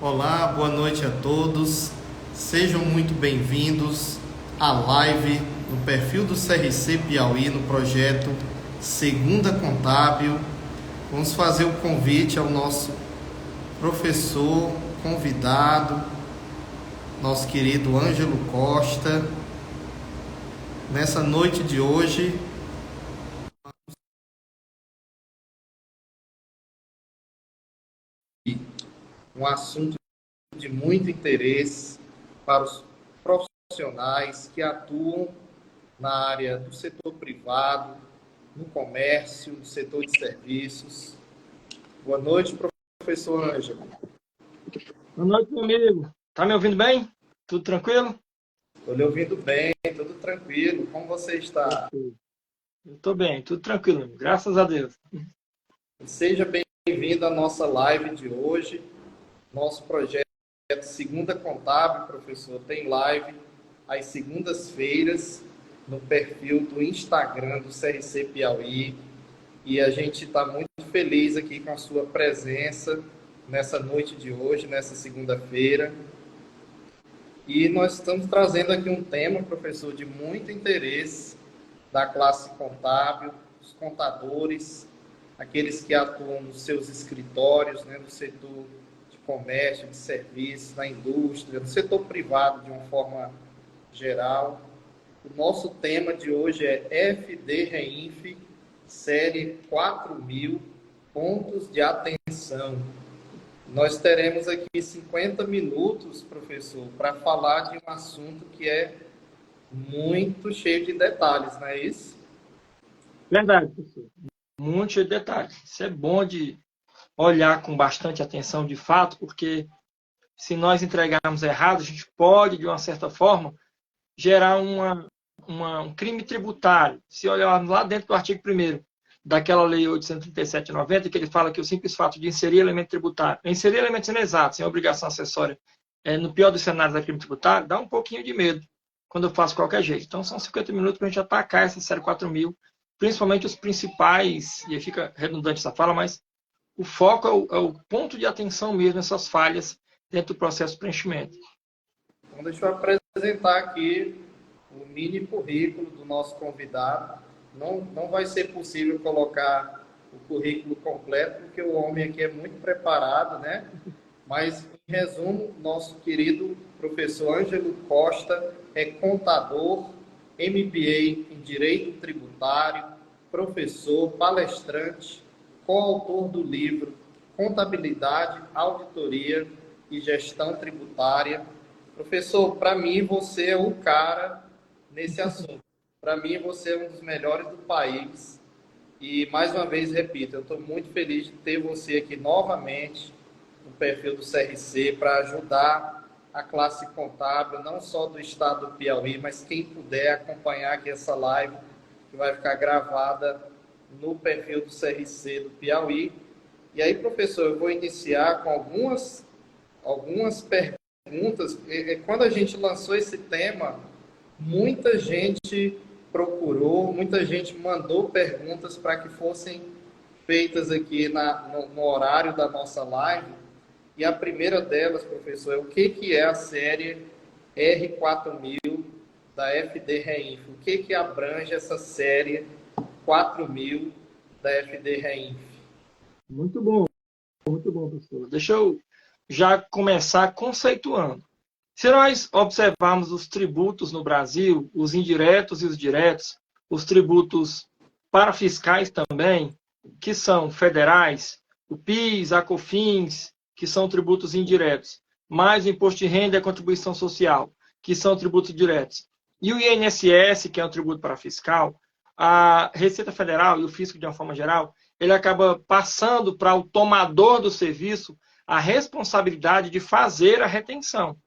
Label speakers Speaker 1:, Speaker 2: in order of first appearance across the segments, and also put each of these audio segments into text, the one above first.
Speaker 1: Olá, boa noite a todos. Sejam muito bem-vindos à live no perfil do CRC Piauí no projeto Segunda Contábil. Vamos fazer o convite ao nosso professor convidado, nosso querido Ângelo Costa. Nessa noite de hoje, um assunto de muito interesse para os profissionais que atuam na área do setor privado, no comércio, no setor de serviços. Boa noite, professor Ângelo.
Speaker 2: Boa noite, meu amigo. Tá me ouvindo bem? Tudo tranquilo?
Speaker 1: Estou lhe ouvindo bem, tudo tranquilo. Como você está?
Speaker 2: Eu estou bem, tudo tranquilo, amigo. Graças a Deus.
Speaker 1: Seja bem-vindo à nossa live de hoje. Nosso projeto Segunda Contábil, professor, tem live às segundas-feiras no perfil do Instagram do CRC Piauí. E a gente está muito feliz aqui com a sua presença nessa noite de hoje, nessa segunda-feira. E nós estamos trazendo aqui um tema, professor, de muito interesse da classe contábil, os contadores, aqueles que atuam nos seus escritórios, né, no setor de comércio, de serviços, na indústria, no setor privado de uma forma geral. O nosso tema de hoje é FD Reinf, série 4000, pontos de atenção. Nós teremos aqui 50 minutos, professor, para falar de um assunto que é muito cheio de detalhes, não é isso?
Speaker 2: Verdade, professor. Muito cheio de detalhes. Isso é bom de olhar com bastante atenção de fato, porque se nós entregarmos errado, a gente pode, de uma certa forma, gerar um crime tributário. Se olharmos lá dentro do artigo 1º daquela lei 837/90, que ele fala que o simples fato de inserir elemento tributário, inserir elementos inexatos sem obrigação acessória, no pior dos cenários da crime tributário, dá um pouquinho de medo quando eu faço qualquer jeito. Então, são 50 minutos para a gente atacar essa série 4000, principalmente os principais, e aí fica redundante essa fala, mas o foco é o ponto de atenção mesmo, essas falhas dentro do processo de preenchimento.
Speaker 1: Então, deixa eu apresentar aqui o mini currículo do nosso convidado. Não vai ser possível colocar o currículo completo, porque o homem aqui é muito preparado, né? Mas, em resumo, nosso querido professor Ângelo Costa é contador, MBA em Direito Tributário, professor, palestrante, coautor do livro Contabilidade, Auditoria e Gestão Tributária. Professor, para mim você é o cara nesse assunto. Para mim você é um dos melhores do país. E, mais uma vez, repito, eu estou muito feliz de ter você aqui novamente no perfil do CRC para ajudar a classe contábil, não só do estado do Piauí, mas quem puder acompanhar aqui essa live, que vai ficar gravada no perfil do CRC do Piauí. E aí, professor, eu vou iniciar com algumas perguntas. Quando a gente lançou esse tema, muita gente procurou, muita gente mandou perguntas para que fossem feitas aqui no horário da nossa live. E a primeira delas, professor, é o que é a série R4000 da FD Reinf? O que abrange essa série 4000 da FD Reinf?
Speaker 2: Muito bom, professor. Deixa eu já começar conceituando. Se nós observarmos os tributos no Brasil, os indiretos e os diretos, os tributos parafiscais também, que são federais, o PIS, a COFINS, que são tributos indiretos, mais o imposto de renda e a contribuição social, que são tributos diretos, e o INSS, que é um tributo parafiscal, a Receita Federal e o fisco, de uma forma geral, ele acaba passando para o tomador do serviço a responsabilidade de fazer a retenção,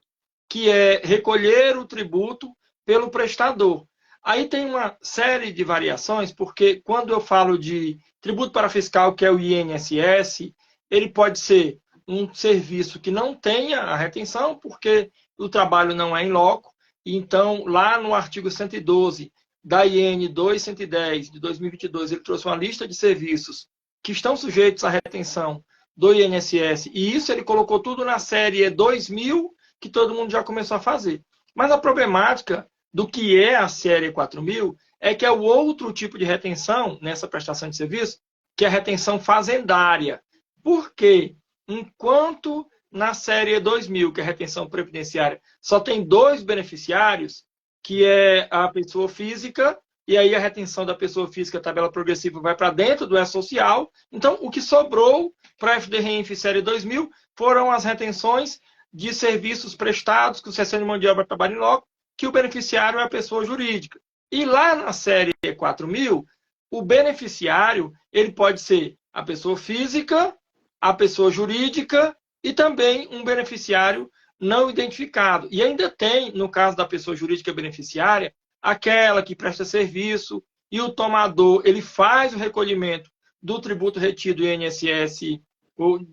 Speaker 2: que é recolher o tributo pelo prestador. Aí tem uma série de variações, porque quando eu falo de tributo parafiscal, que é o INSS, ele pode ser um serviço que não tenha a retenção, porque o trabalho não é em loco. Então, lá no artigo 112 da IN 2110 de 2022, ele trouxe uma lista de serviços que estão sujeitos à retenção do INSS. E isso ele colocou tudo na série 2000, que todo mundo já começou a fazer. Mas a problemática do que é a série 4000 é que é o outro tipo de retenção nessa prestação de serviço, que é a retenção fazendária. Por quê? Enquanto na série 2000, que é a retenção previdenciária, só tem 2 beneficiários, que é a pessoa física, e aí a retenção da pessoa física, a tabela progressiva, vai para dentro do E-Social. Então, o que sobrou para a FDREINF série 2000 foram as retenções de serviços prestados, que o cessão de mão de obra trabalha em loco, que o beneficiário é a pessoa jurídica. E lá na série 4000, o beneficiário ele pode ser a pessoa física, a pessoa jurídica e também um beneficiário não identificado. E ainda tem, no caso da pessoa jurídica beneficiária, aquela que presta serviço e o tomador ele faz o recolhimento do tributo retido do INSS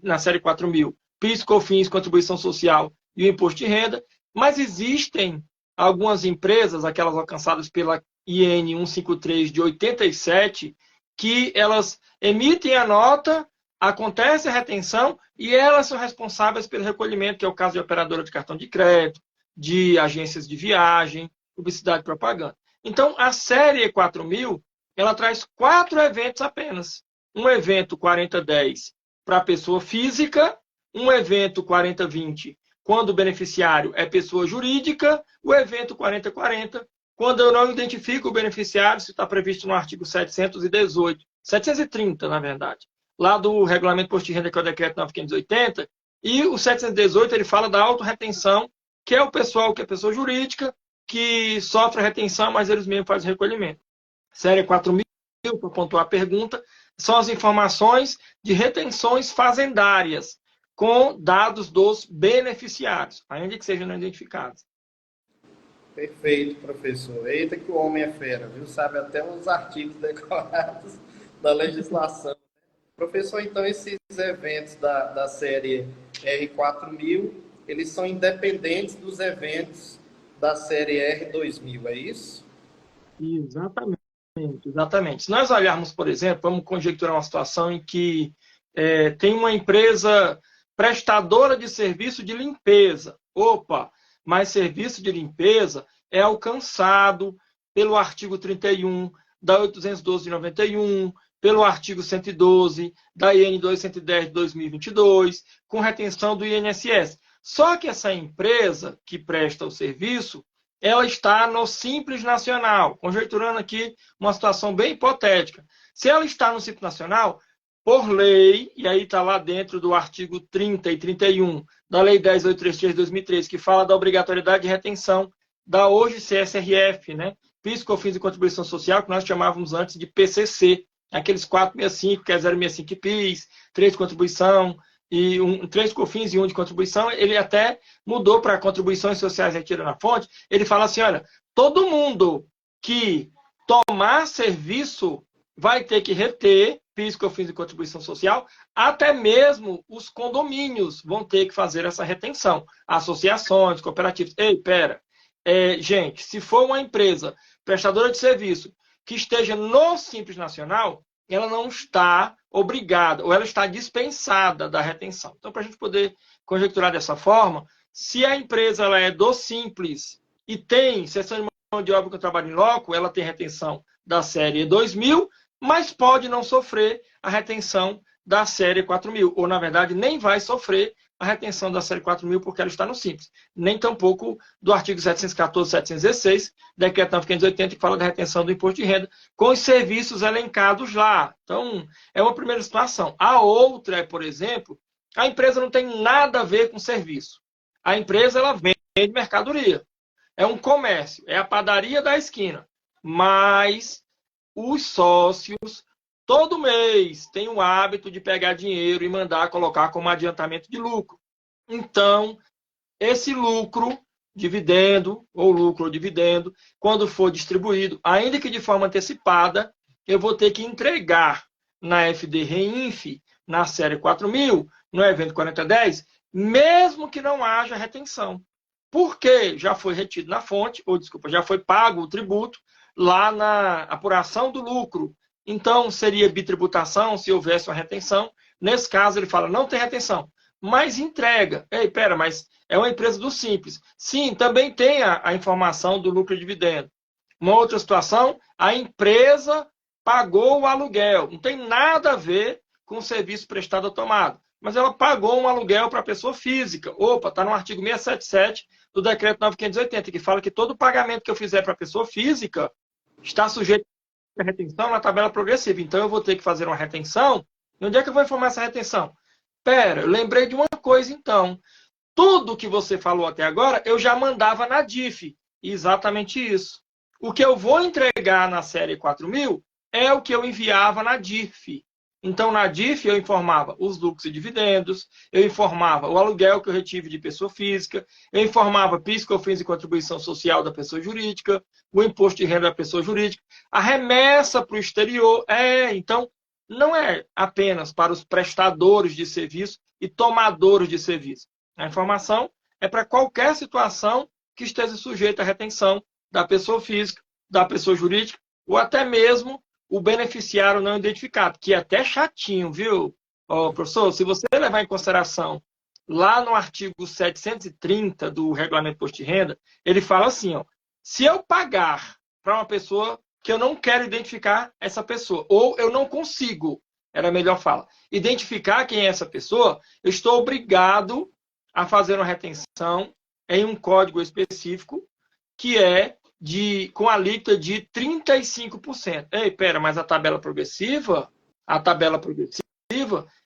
Speaker 2: na série 4000, PIS, COFINS, contribuição social e o imposto de renda, mas existem algumas empresas, aquelas alcançadas pela IN 153 de 87, que elas emitem a nota, acontece a retenção e elas são responsáveis pelo recolhimento, que é o caso de operadora de cartão de crédito, de agências de viagem, publicidade e propaganda. Então, a série 4000, ela traz 4 eventos apenas. Um evento 4010 para a pessoa física, um evento 4020 quando o beneficiário é pessoa jurídica, o evento 4040 quando eu não identifico o beneficiário, se está previsto no artigo 718, 730, na verdade, lá do Regulamento de Imposto de Renda, que é o Decreto 9580, e o 718 ele fala da autorretenção, que é o pessoal que é pessoa jurídica, que sofre a retenção, mas eles mesmos fazem o recolhimento. Série 4000, para pontuar a pergunta, são as informações de retenções fazendárias, com dados dos beneficiários, ainda que sejam não identificados.
Speaker 1: Perfeito, professor. Eita que o homem é fera, viu? Sabe até os artigos decorados da legislação. Professor, então esses eventos da série R4000, eles são independentes dos eventos da série R2000, é isso?
Speaker 2: Exatamente, exatamente. Se nós olharmos, por exemplo, vamos conjecturar uma situação em que tem uma empresa prestadora de serviço de limpeza. Opa, mas serviço de limpeza é alcançado pelo artigo 31 da 812 de 91, pelo artigo 112 da IN 210 de 2022, com retenção do INSS. Só que essa empresa que presta o serviço, ela está no Simples Nacional, conjecturando aqui uma situação bem hipotética. Se ela está no Simples Nacional, por lei, e aí está lá dentro do artigo 30 e 31 da Lei 10.833 de 2003, que fala da obrigatoriedade de retenção da hoje CSRF, né? PIS, COFINS e Contribuição Social, que nós chamávamos antes de PCC, aqueles 465, que é 065 PIS, 3 de contribuição, e 3 COFINS e 1 de contribuição, ele até mudou para contribuições sociais retira na fonte. Ele fala assim, olha, todo mundo que tomar serviço vai ter que reter PIS, COFINS e contribuição social, até mesmo os condomínios vão ter que fazer essa retenção. Associações, cooperativas. Ei, pera. Gente, se for uma empresa prestadora de serviço que esteja no Simples Nacional, ela não está obrigada, ou ela está dispensada da retenção. Então, para a gente poder conjecturar dessa forma, se a empresa ela é do Simples e tem cessão de mão de obra com trabalho em loco, ela tem retenção da série 2000, mas pode não sofrer a retenção da série 4000, ou, na verdade, nem vai sofrer a retenção da série 4000 porque ela está no Simples. Nem tampouco do artigo 714 e 716, Decreto 9580, que fala da retenção do imposto de renda, com os serviços elencados lá. Então, é uma primeira situação. A outra é, por exemplo, a empresa não tem nada a ver com serviço. A empresa ela vende mercadoria. É um comércio, é a padaria da esquina. Mas os sócios, todo mês, têm o hábito de pegar dinheiro e mandar colocar como adiantamento de lucro. Então, esse lucro, dividendo, ou lucro ou dividendo, quando for distribuído, ainda que de forma antecipada, eu vou ter que entregar na FDREINF, na série 4000, no evento 4010, mesmo que não haja retenção. Porque já foi retido na fonte, ou desculpa, já foi pago o tributo lá na apuração do lucro. Então, seria bitributação se houvesse uma retenção, Nesse caso, ele fala, não tem retenção, mas entrega. Ei, pera, mas é uma empresa do Simples. Sim, também tem a informação do lucro e dividendo. Uma outra situação, a empresa pagou o aluguel. Não tem nada a ver com o serviço prestado ou tomado. Mas ela pagou um aluguel para a pessoa física. Opa, está no artigo 677 do decreto 9580, que fala que todo pagamento que eu fizer para a pessoa física está sujeito a retenção na tabela progressiva. Então, eu vou ter que fazer uma retenção. E onde é que eu vou informar essa retenção? Pera, eu lembrei de uma coisa, então. Tudo que você falou até agora, eu já mandava na DIF. Exatamente isso. O que eu vou entregar na série 4000 é o que eu enviava na DIF. Então, na DIF, eu informava os lucros e dividendos, eu informava o aluguel que eu retive de pessoa física, eu informava PIS, COFINS e contribuição social da pessoa jurídica, o imposto de renda da pessoa jurídica, a remessa para o exterior. Então, não é apenas para os prestadores de serviço e tomadores de serviço. A informação é para qualquer situação que esteja sujeita à retenção da pessoa física, da pessoa jurídica, ou até mesmo o beneficiário não identificado, que é até chatinho, viu, professor? Se você levar em consideração, lá no artigo 730 do Regulamento de Imposto de Renda, ele fala assim, se eu pagar para uma pessoa que eu não quero identificar essa pessoa, ou eu não consigo, era melhor falar, identificar quem é essa pessoa, eu estou obrigado a fazer uma retenção em um código específico, que é com alíquota de 35%. Ei, pera, mas a tabela progressiva,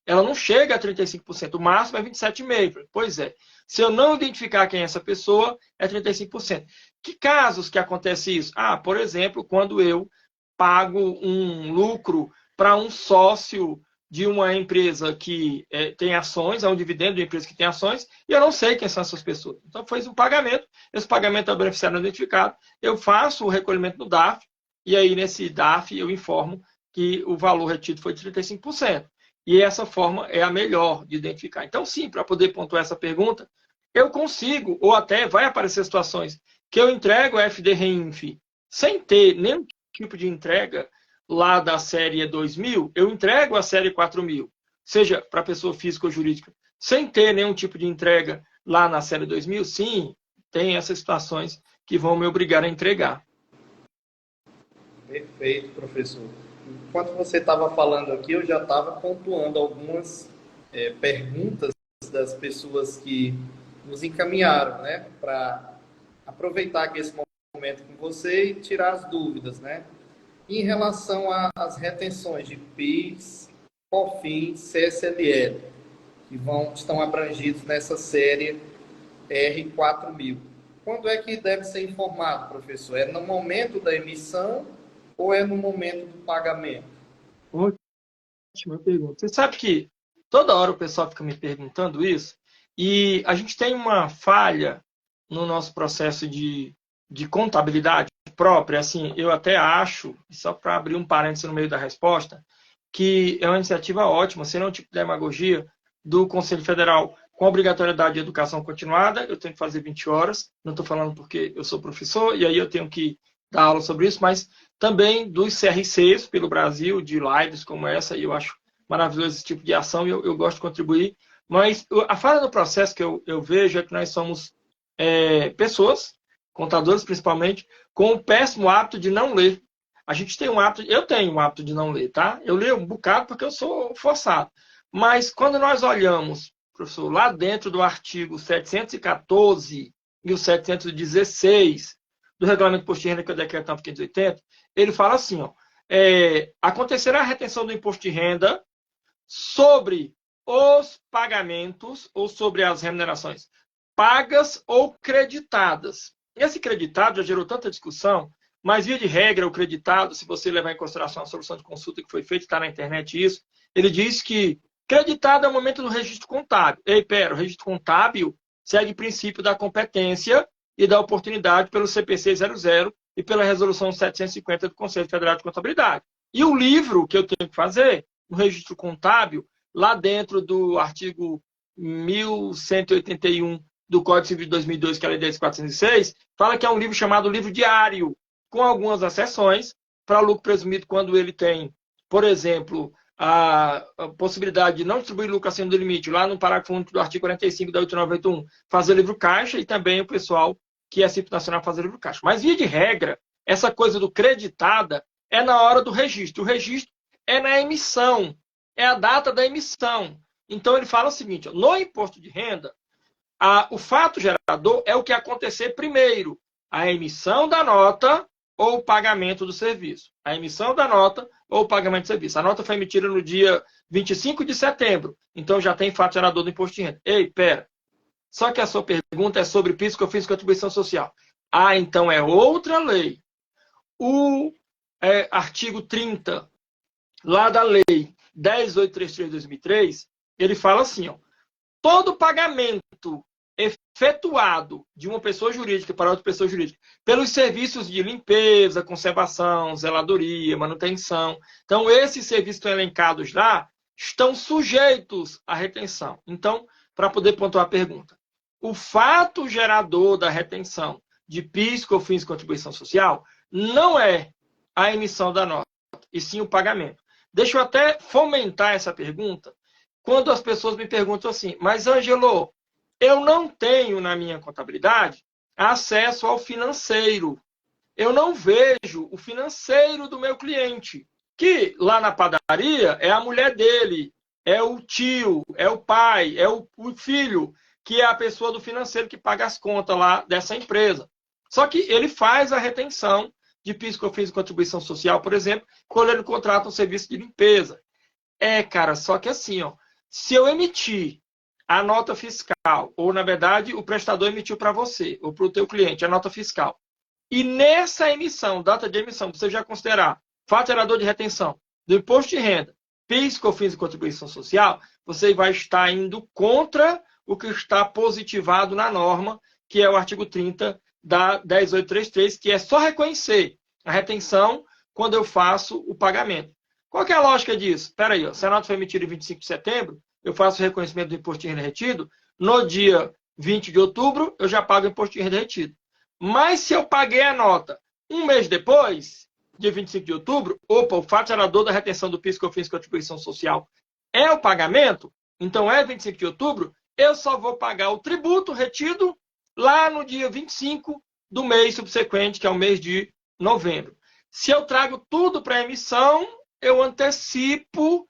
Speaker 2: ela não chega a 35%, o máximo é 27,5%. Pois é, se eu não identificar quem é essa pessoa, é 35%. Que casos que acontece isso? Por exemplo, quando eu pago um lucro para um sócio de uma empresa que tem ações, é um dividendo de uma empresa que tem ações, e eu não sei quem são essas pessoas. Então, fez um pagamento, esse pagamento é o beneficiário não identificado, eu faço o recolhimento no DARF, e aí nesse DARF eu informo que o valor retido foi de 35%. E essa forma é a melhor de identificar. Então, sim, para poder pontuar essa pergunta, eu consigo, ou até vai aparecer situações que eu entrego a FD-REINF sem ter nenhum tipo de entrega lá da série 2000, eu entrego a série 4000, seja para pessoa física ou jurídica, sem ter nenhum tipo de entrega lá na série 2000, sim, tem essas situações que vão me obrigar a entregar.
Speaker 1: Perfeito, professor. Enquanto você estava falando aqui, eu já estava pontuando algumas perguntas das pessoas que nos encaminharam, né, para aproveitar aqui esse momento com você e tirar as dúvidas, né? Em relação às retenções de PIS, COFINS, CSLL, que estão abrangidos nessa série R4000. Quando é que deve ser informado, professor? É no momento da emissão ou é no momento do pagamento?
Speaker 2: Ótima pergunta. Você sabe que toda hora o pessoal fica me perguntando isso, e a gente tem uma falha no nosso processo de contabilidade própria. Assim, eu até acho, só para abrir um parênteses no meio da resposta, que é uma iniciativa ótima, seria um tipo de demagogia do Conselho Federal com obrigatoriedade de educação continuada. Eu tenho que fazer 20 horas, não estou falando porque eu sou professor, e aí eu tenho que dar aula sobre isso, mas também dos CRCs pelo Brasil, de lives como essa, e eu acho maravilhoso esse tipo de ação, e eu gosto de contribuir. Mas a falha do processo que eu vejo é que nós somos pessoas, contadores principalmente, com o péssimo hábito de não ler. A gente tem um hábito, eu tenho um hábito de não ler, tá? Eu leio um bocado porque eu sou forçado. Mas quando nós olhamos, professor, lá dentro do artigo 714 e o 716 do Regulamento de Imposto de Renda, que é o decreto 9580, ele fala assim, acontecerá a retenção do imposto de renda sobre os pagamentos ou sobre as remunerações pagas ou creditadas. Esse creditado já gerou tanta discussão, mas, via de regra, o creditado, se você levar em consideração a solução de consulta que foi feita, está na internet isso, ele diz que creditado é o momento do registro contábil. O registro contábil segue o princípio da competência e da oportunidade pelo CPC 00 e pela resolução 750 do Conselho Federal de Contabilidade. E o livro que eu tenho que fazer, o registro contábil, lá dentro do artigo 1181 do Código Civil de 2002, que é a Lei 10.406, fala que é um livro chamado livro diário, com algumas exceções para lucro presumido quando ele tem, por exemplo, a possibilidade de não distribuir lucro acima do limite, lá no parágrafo único do artigo 45 da 8981, fazer livro caixa, e também o pessoal que é simples nacional fazer livro caixa. Mas, via de regra, essa coisa do creditada é na hora do registro. O registro é na emissão, é a data da emissão. Então, ele fala o seguinte, ó, no imposto de renda, o fato gerador é o que acontecer primeiro, a emissão da nota ou o pagamento do serviço. A emissão da nota ou o pagamento do serviço. A nota foi emitida no dia 25 de setembro, então já tem fato gerador do imposto de renda. Ei, pera, só que a sua pergunta é sobre PIS, COFINS e contribuição social. Ah, então é outra lei. O artigo 30, lá da lei 10.833 de 2003, ele fala assim, ó, todo pagamento efetuado de uma pessoa jurídica para outra pessoa jurídica pelos serviços de limpeza, conservação, zeladoria, manutenção. Então, esses serviços que estão elencados lá estão sujeitos à retenção. Então, para poder pontuar a pergunta, o fato gerador da retenção de PIS, COFINS e contribuição social não é a emissão da nota, e sim o pagamento. Deixa eu até fomentar essa pergunta quando as pessoas me perguntam assim, mas Ângelo, eu não tenho na minha contabilidade acesso ao financeiro. Eu não vejo o financeiro do meu cliente, que lá na padaria é a mulher dele, é o tio, é o pai, é o filho, que é a pessoa do financeiro que paga as contas lá dessa empresa. Só que ele faz a retenção de PIS, COFINS e contribuição social, por exemplo, quando ele contrata um serviço de limpeza. Cara, só que assim, ó, se eu emitir a nota fiscal, ou na verdade o prestador emitiu para você, ou para o teu cliente, a nota fiscal, e nessa emissão, data de emissão, você já considerar fato gerador de retenção do imposto de renda, PIS, COFINS e contribuição social, você vai estar indo contra o que está positivado na norma, que é o artigo 30 da 10.833, que é só reconhecer a retenção quando eu faço o pagamento. Qual que é a lógica disso? Espera aí, ó, se a nota foi emitida em 25 de setembro, eu faço o reconhecimento do imposto de renda retido, no dia 20 de outubro, eu já pago o imposto de renda retido. Mas se eu paguei a nota um mês depois, dia 25 de outubro, opa, o fato gerador da retenção do PIS, COFINS e contribuição social é o pagamento, então é 25 de outubro, eu só vou pagar o tributo retido lá no dia 25 do mês subsequente, que é o mês de novembro. Se eu trago tudo para emissão, eu antecipo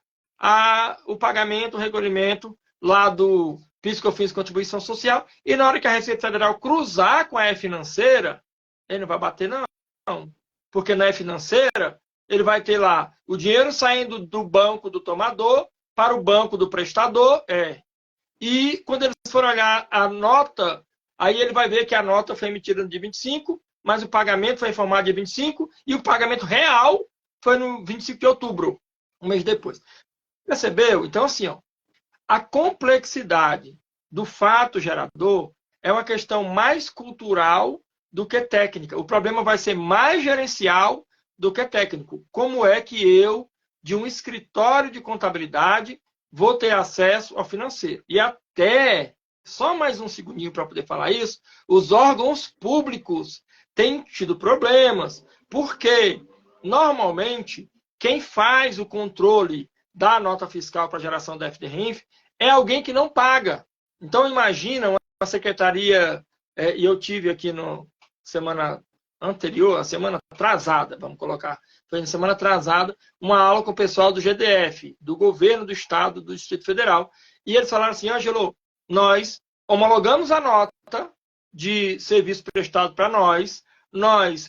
Speaker 2: o pagamento, o recolhimento lá do PIS, COFINS e contribuição social, e na hora que a Receita Federal cruzar com a E-Financeira, ele não vai bater não, porque na E-Financeira ele vai ter lá o dinheiro saindo do banco do tomador para o banco do prestador, e quando eles forem olhar a nota, aí ele vai ver que a nota foi emitida no dia 25, mas o pagamento foi informado dia 25, e o pagamento real foi no 25 de outubro, um mês depois. Percebeu? Então, assim, ó, a complexidade do fato gerador é uma questão mais cultural do que técnica. O problema vai ser mais gerencial do que técnico. Como é que eu, de um escritório de contabilidade, vou ter acesso ao financeiro? E até, só mais um segundinho para poder falar isso, os órgãos públicos têm tido problemas, porque, normalmente, quem faz o controle da nota fiscal para geração da FDRINF é alguém que não paga. Então, imagina uma secretaria, e eu tive aqui na semana anterior, a semana atrasada, vamos colocar, foi na semana atrasada, uma aula com o pessoal do GDF, do governo do Estado, do Distrito Federal, e eles falaram assim, Ângelo, nós homologamos a nota de serviço prestado para nós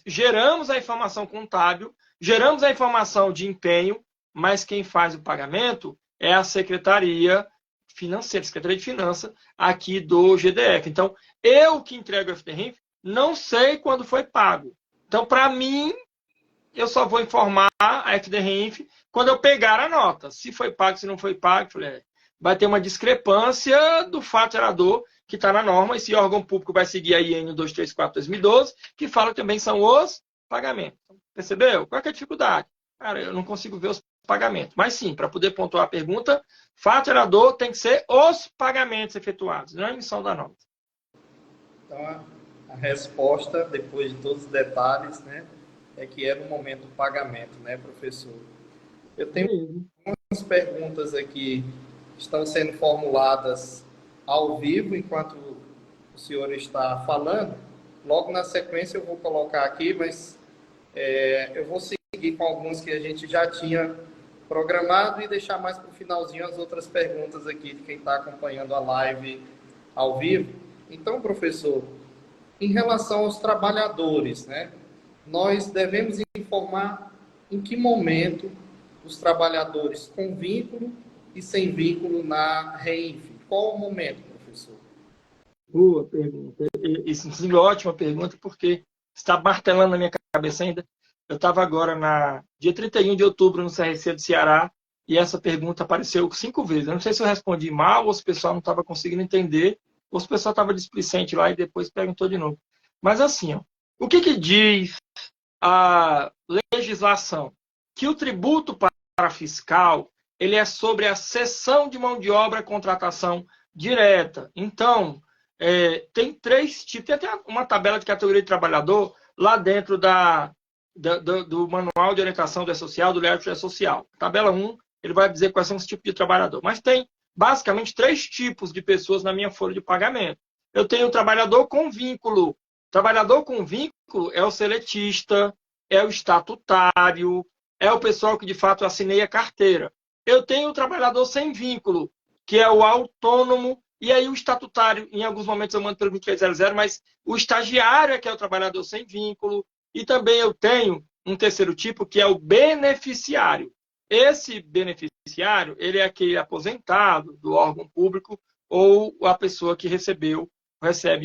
Speaker 2: geramos a informação contábil, geramos a informação de empenho, mas quem faz o pagamento é a Secretaria Financeira, Secretaria de Finanças, aqui do GDF. Então, eu que entrego o FDRINF, não sei quando foi pago. Então, para mim, eu só vou informar a FDRINF quando eu pegar a nota. Se foi pago, se não foi pago, vai ter uma discrepância do fato gerador que está na norma. Esse órgão público vai seguir a IN 234/2012, que fala que também são os pagamentos. Percebeu? Qual é a dificuldade? Cara, eu não consigo ver os pagamentos. Mas sim, para poder pontuar a pergunta, fato gerador tem que ser os pagamentos efetuados, não a emissão da nota.
Speaker 1: Então, a resposta, depois de todos os detalhes, né, é que é no momento do pagamento, né, professor? Eu tenho perguntas aqui estão sendo formuladas ao vivo, enquanto o senhor está falando. Logo na sequência eu vou colocar aqui, mas eu vou seguir com algumas que a gente já tinha programado e deixar mais para o finalzinho as outras perguntas aqui de quem está acompanhando a live ao vivo. Então, professor, em relação aos trabalhadores, né, nós devemos informar em que momento os trabalhadores com vínculo e sem vínculo na REINF. Qual o momento, professor?
Speaker 2: Boa pergunta. Isso é uma ótima pergunta, porque está martelando na minha cabeça ainda. Eu estava agora dia 31 de outubro no CRC do Ceará e essa pergunta apareceu 5 vezes. Eu não sei se eu respondi mal ou se o pessoal não estava conseguindo entender ou se o pessoal estava displicente lá e depois perguntou de novo. Mas assim, ó, o que diz a legislação? Que o tributo para fiscal ele é sobre a cessão de mão de obra, contratação direta. Então, tem 3 tipos. Tem até uma tabela de categoria de trabalhador lá dentro do Manual de Orientação do E-Social, do Learte do E-Social. Tabela 1, ele vai dizer quais são os tipos de trabalhador. Mas tem, basicamente, 3 tipos de pessoas na minha folha de pagamento. Eu tenho o trabalhador com vínculo. Trabalhador com vínculo é o seletista, é o estatutário, é o pessoal que, de fato, assinei a carteira. Eu tenho o trabalhador sem vínculo, que é o autônomo, e aí o estatutário, em alguns momentos eu mando pelo 2300, mas o estagiário é que é o trabalhador sem vínculo. E também eu tenho um terceiro tipo, que é o beneficiário. Esse beneficiário, ele é aquele aposentado do órgão público ou a pessoa que recebe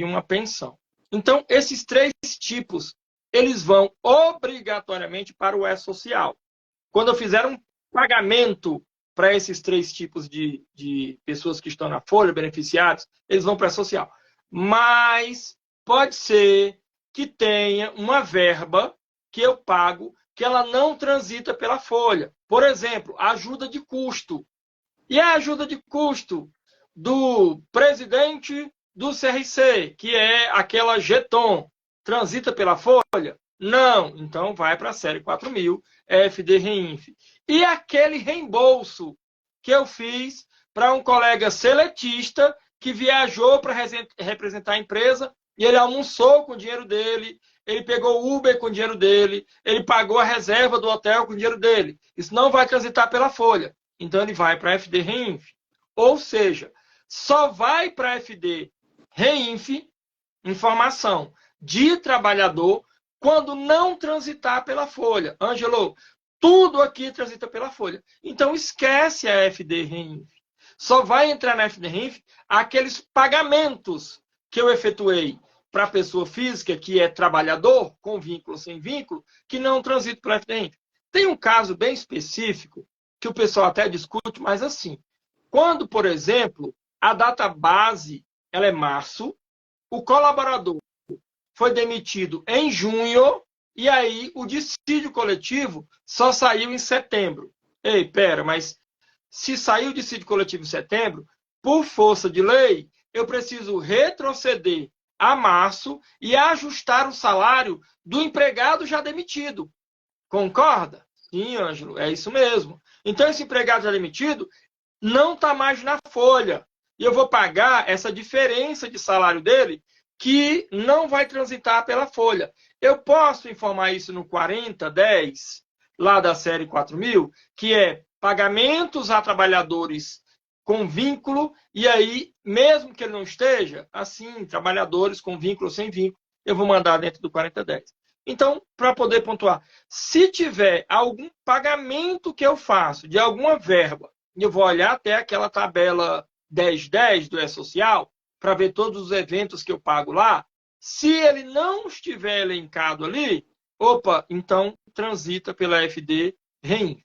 Speaker 2: uma pensão. Então, esses 3 tipos, eles vão obrigatoriamente para o E-Social. Quando eu fizer um pagamento para esses 3 tipos de pessoas que estão na folha, beneficiários, eles vão para a social. Mas pode ser que tenha uma verba que eu pago que ela não transita pela folha. Por exemplo, ajuda de custo. E a ajuda de custo do presidente do CRC, que é aquela Geton, transita pela folha? Não. Então vai para a série 4000, FD REINF. E aquele reembolso que eu fiz para um colega seletista que viajou para representar a empresa e ele almoçou com o dinheiro dele, ele pegou o Uber com o dinheiro dele, ele pagou a reserva do hotel com o dinheiro dele. Isso não vai transitar pela folha. Então ele vai para a FD REINF. Ou seja, só vai para a FD REINF informação de trabalhador quando não transitar pela folha. Ângelo, tudo aqui transita pela folha. Então, esquece a FD REINF. Só vai entrar na FD REINF aqueles pagamentos que eu efetuei para a pessoa física, que é trabalhador, com vínculo ou sem vínculo, que não transita pela FD REINF. Tem um caso bem específico, que o pessoal até discute, mas assim, quando, por exemplo, a data base ela é março, o colaborador foi demitido em junho, e aí o dissídio coletivo só saiu em setembro. Ei, pera, mas se saiu o dissídio coletivo em setembro, por força de lei, eu preciso retroceder a março e ajustar o salário do empregado já demitido. Concorda? Sim, Ângelo, é isso mesmo. Então, esse empregado já demitido não está mais na folha. E eu vou pagar essa diferença de salário dele, que não vai transitar pela folha. Eu posso informar isso no 4010, lá da série 4000, que é pagamentos a trabalhadores com vínculo, e aí, mesmo que ele não esteja, assim, trabalhadores com vínculo ou sem vínculo, eu vou mandar dentro do 4010. Então, para poder pontuar, se tiver algum pagamento que eu faço de alguma verba, eu vou olhar até aquela tabela 1010 do E-Social, para ver todos os eventos que eu pago lá. Se ele não estiver elencado ali, então transita pela FD REINF.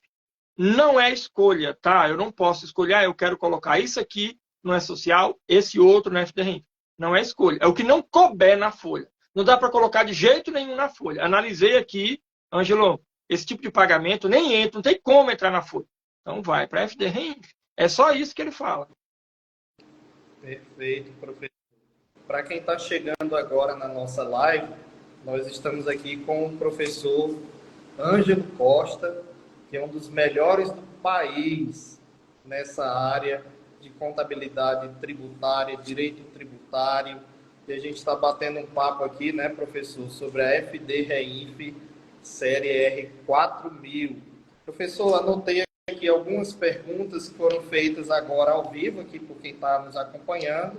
Speaker 2: Não é escolha, tá? Eu não posso escolher, eu quero colocar isso aqui no E-Social, esse outro no FD REINF. Não é escolha, é o que não couber na folha. Não dá para colocar de jeito nenhum na folha. Analisei aqui, Ângelo, esse tipo de pagamento nem entra, não tem como entrar na folha. Então vai para a FD REINF. É só isso que ele fala.
Speaker 1: Perfeito, professor. Para quem está chegando agora na nossa live, nós estamos aqui com o professor Ângelo Costa, que é um dos melhores do país nessa área de contabilidade tributária, direito tributário. E a gente está batendo um papo aqui, né, professor, sobre a FD-REINF série R4000. Professor, anotei aqui algumas perguntas que foram feitas agora ao vivo, aqui por quem está nos acompanhando.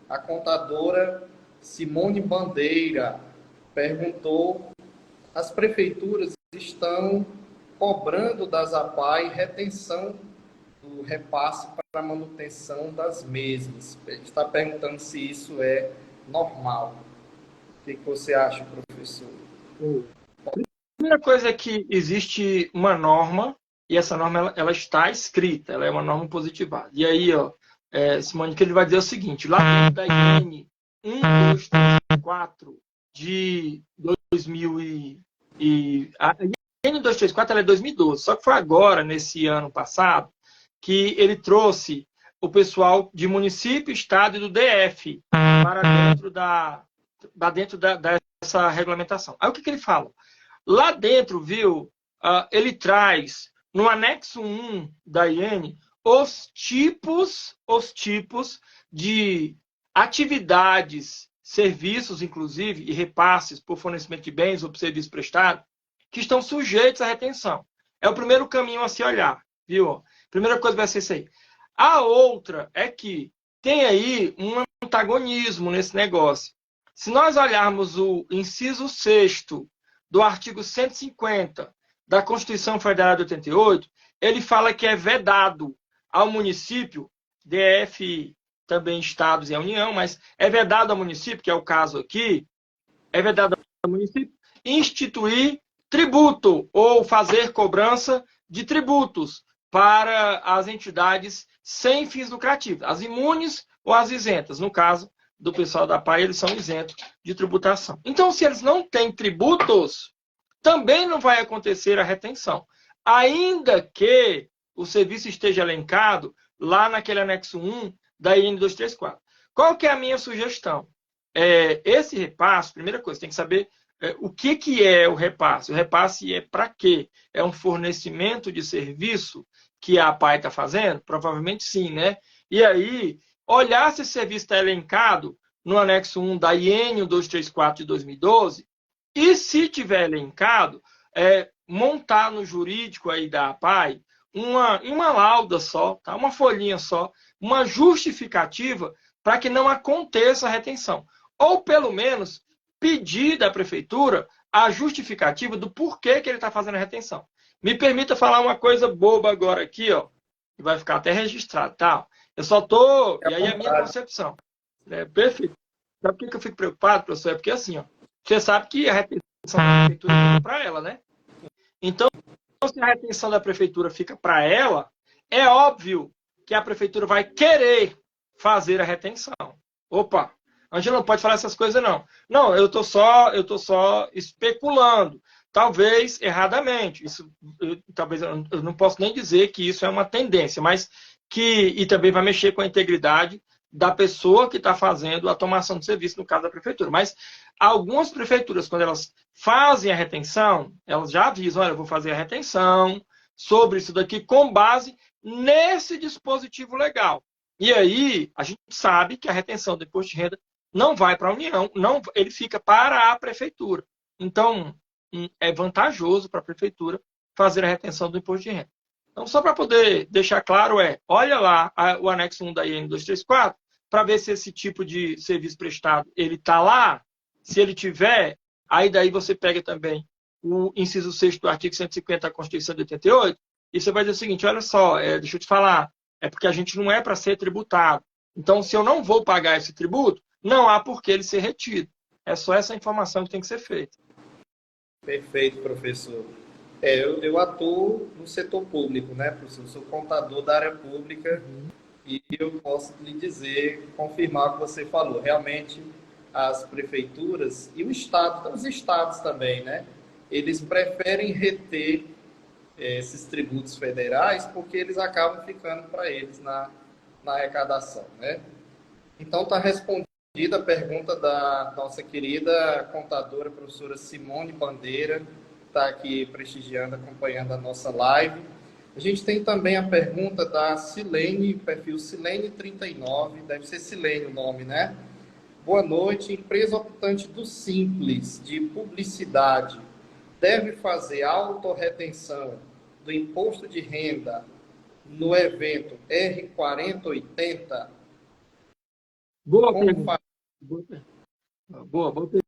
Speaker 1: A contadora Simone Bandeira perguntou: as prefeituras estão cobrando das APAI retenção do repasse para a manutenção das mesmas. A gente está perguntando se isso é normal. O que você acha, professor?
Speaker 2: A primeira coisa é que existe uma norma, e essa norma ela está escrita, ela é uma norma positivada. E aí, ó, Simone, que ele vai dizer o seguinte: lá dentro da IN 1234 de 2000 a IN 234 ela é 2012, só que foi agora, nesse ano passado, que ele trouxe o pessoal de município, estado e do DF para dentro dessa regulamentação. Aí o que ele fala? Lá dentro, viu, ele traz no anexo 1 da IN os tipos de atividades, serviços, inclusive, e repasses por fornecimento de bens ou por serviço prestado, que estão sujeitos à retenção. É o primeiro caminho a se olhar, viu? Primeira coisa vai ser isso aí. A outra é que tem aí um antagonismo nesse negócio. Se nós olharmos o inciso 6º do artigo 150 da Constituição Federal de 88, ele fala que é vedado ao município, DF, também estados e a União, mas é vedado ao município, que é o caso aqui, é vedado ao município instituir tributo ou fazer cobrança de tributos para as entidades sem fins lucrativos, as imunes ou as isentas. No caso do pessoal da APAI, eles são isentos de tributação. Então, se eles não têm tributos, também não vai acontecer a retenção, ainda que o serviço esteja elencado lá naquele anexo 1 da IN 234. Qual que é a minha sugestão? Esse repasse, primeira coisa, tem que saber o que é o repasse. O repasse é para quê? É um fornecimento de serviço que a APAI está fazendo? Provavelmente sim, né? E aí, olhar se esse serviço está elencado no anexo 1 da IN 234 de 2012, e se tiver elencado, montar no jurídico aí da APAI uma lauda só, tá? Uma folhinha só, uma justificativa para que não aconteça a retenção. Ou, pelo menos, pedir da prefeitura a justificativa do porquê que ele está fazendo a retenção. Me permita falar uma coisa boba agora aqui, ó, que vai ficar até registrado, tá? Eu só tô... E aí é a minha concepção. Perfeito. Sabe por que eu fico preocupado, professor? É porque assim, ó, você sabe que a retenção da prefeitura fica para ela, né? Então, se a retenção da prefeitura fica para ela, é óbvio que a prefeitura vai querer fazer a retenção. Opa, Angela não pode falar essas coisas, não. Não, eu tô só especulando. Talvez erradamente. Talvez eu não posso nem dizer que isso é uma tendência, mas e também vai mexer com a integridade da pessoa que está fazendo a tomação de serviço, no caso da prefeitura. Mas algumas prefeituras, quando elas fazem a retenção, elas já avisam: olha, eu vou fazer a retenção sobre isso daqui com base nesse dispositivo legal. E aí, a gente sabe que a retenção do imposto de renda não vai para a União, não, ele fica para a prefeitura. Então, é vantajoso para a prefeitura fazer a retenção do imposto de renda. Então, só para poder deixar claro, olha lá o anexo 1 da IN 234, para ver se esse tipo de serviço prestado ele está lá. Se ele tiver, aí daí você pega também o inciso 6º do artigo 150 da Constituição de 88, e você vai dizer o seguinte: olha só, deixa eu te falar, é porque a gente não é para ser tributado. Então, se eu não vou pagar esse tributo, não há por que ele ser retido. É só essa informação que tem que ser feita.
Speaker 1: Perfeito, professor. Eu atuo no setor público, né, professor? Eu sou contador da área pública e eu posso lhe dizer, confirmar o que você falou. Realmente, as prefeituras e o Estado, os estados também, né? Eles preferem reter esses tributos federais porque eles acabam ficando para eles na arrecadação, né? Então, está respondida a pergunta da nossa querida contadora, professora Simone Bandeira, está aqui prestigiando, acompanhando a nossa live. A gente tem também a pergunta da Silene, perfil Silene39, deve ser Silene o nome, né? Boa noite. Empresa optante do Simples de publicidade deve fazer autorretenção do imposto de renda no evento R4080?
Speaker 2: Boa pergunta. Boa pergunta.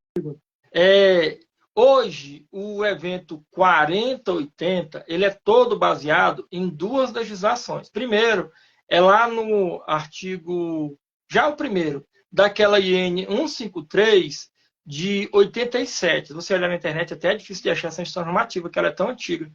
Speaker 2: Hoje, o evento 4080, ele é todo baseado em duas legislações. Primeiro, é lá no artigo, já o primeiro, daquela IN 153 de 87. Se você olhar na internet, até é difícil de achar essa instrução normativa, que ela é tão antiga.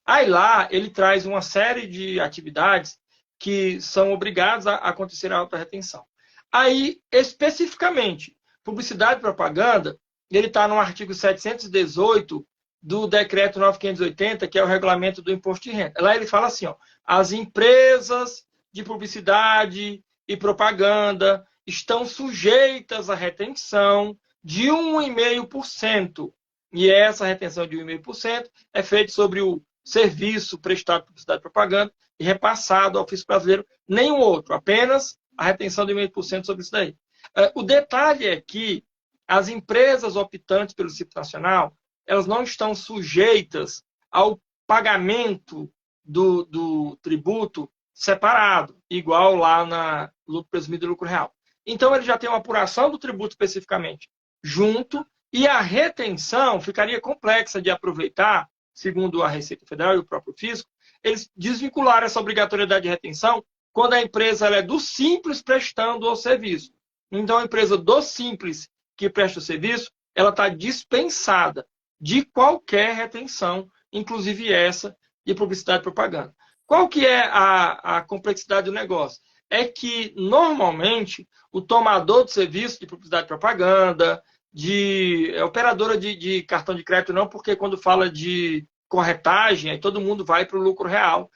Speaker 2: Aí lá, ele traz uma série de atividades que são obrigadas a acontecer a autorretenção. Aí, especificamente, publicidade e propaganda, ele está no artigo 718 do decreto 9580, que é o regulamento do imposto de renda. Lá ele fala assim, ó, as empresas de publicidade e propaganda estão sujeitas à retenção de 1,5%. E essa retenção de 1,5% é feita sobre o serviço prestado por publicidade e propaganda e repassado ao fisco brasileiro, nenhum outro, apenas a retenção de 1,5% sobre isso daí. O detalhe é que as empresas optantes pelo Simples Nacional, elas não estão sujeitas ao pagamento do tributo separado, igual lá na lucro presumido e lucro real. Então, ele já tem uma apuração do tributo especificamente junto, e a retenção ficaria complexa de aproveitar, segundo a Receita Federal e o próprio fisco, eles desvincularam essa obrigatoriedade de retenção quando a empresa ela é do Simples prestando o serviço. Então, a empresa do Simples que presta o serviço, ela está dispensada de qualquer retenção, inclusive essa de publicidade e propaganda. Qual que é a complexidade do negócio? É que, normalmente, o tomador de serviço de publicidade e propaganda, de operadora de cartão de crédito não, porque quando fala de corretagem, aí todo mundo vai para o lucro real,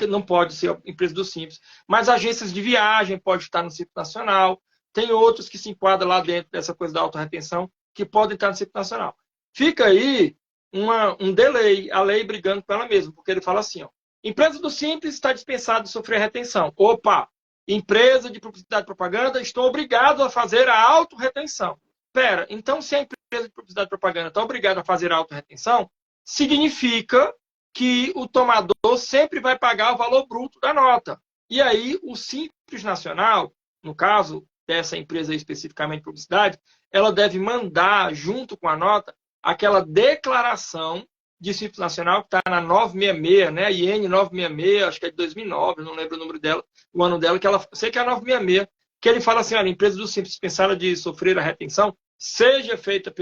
Speaker 2: não pode ser a empresa do Simples. Mas agências de viagem pode estar no Simples Nacional, tem outros que se enquadram lá dentro dessa coisa da autorretenção, que podem estar no Simples Nacional. Fica aí um delay, a lei brigando com ela mesma, porque ele fala assim, ó, empresa do Simples está dispensada de sofrer retenção. Opa! Empresa de publicidade e propaganda estão obrigados a fazer a autorretenção. Pera, então se a empresa de publicidade e propaganda está obrigada a fazer a autorretenção, significa que o tomador sempre vai pagar o valor bruto da nota. E aí o Simples Nacional, no caso dessa empresa especificamente de publicidade, ela deve mandar, junto com a nota, aquela declaração de Simples Nacional, que está na 966, né? IN 966, acho que é de 2009, não lembro o número dela, o ano dela, que ela, sei que é a 966, que ele fala assim, olha, a empresa do Simples dispensada de sofrer a retenção, seja feita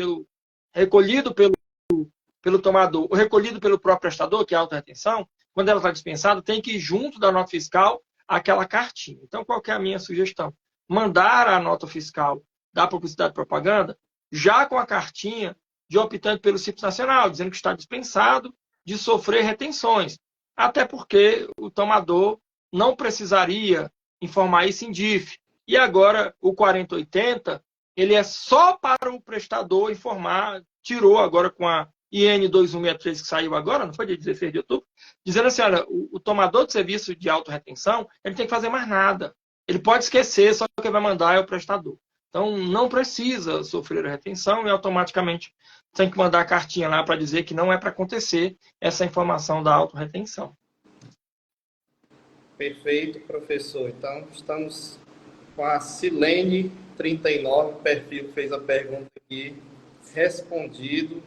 Speaker 2: recolhido pelo tomador ou recolhido pelo próprio prestador, que é a autorretenção, quando ela está dispensada, tem que ir junto da nota fiscal aquela cartinha. Então, qual que é a minha sugestão? Mandar a nota fiscal da publicidade e propaganda já com a cartinha de optante pelo Simples Nacional, dizendo que está dispensado de sofrer retenções. Até porque o tomador não precisaria informar isso em DIF. E agora, o 4080, ele é só para o prestador informar, tirou agora com a IN 2163 que saiu agora, não foi dia 16 de outubro, dizendo assim, olha, o tomador de serviço de autorretenção, ele tem que fazer mais nada. Ele pode esquecer, só que quem vai mandar é o prestador. Então, não precisa sofrer a retenção e automaticamente tem que mandar a cartinha lá para dizer que não é para acontecer essa informação da autorretenção.
Speaker 1: Perfeito, professor. Então, estamos com a Silene39, o perfil fez a pergunta aqui, respondido.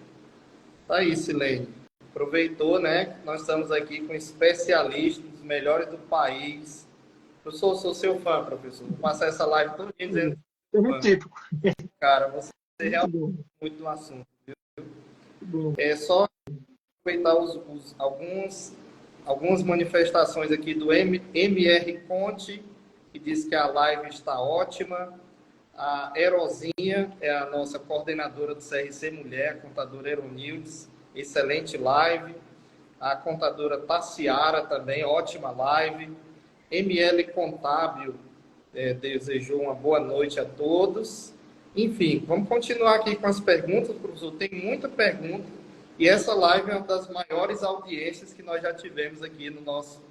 Speaker 1: Tá aí, Silene. Aproveitou, né? Nós estamos aqui com especialistas, os melhores do país. Eu sou seu fã, professor. Vou passar essa live todo dia dizendo
Speaker 2: típico.
Speaker 1: Cara, você realmente é muito no assunto. Viu? É só aproveitar algumas manifestações aqui do MR Conte, que diz que a live está ótima. A Erozinha é a nossa coordenadora do CRC Mulher, a contadora Eronildes, excelente live. A contadora Tassiara também, ótima live. ML Contábil desejou uma boa noite a todos. Enfim, vamos continuar aqui com as perguntas, professor. Tem muita pergunta e essa live é uma das maiores audiências que nós já tivemos aqui no nosso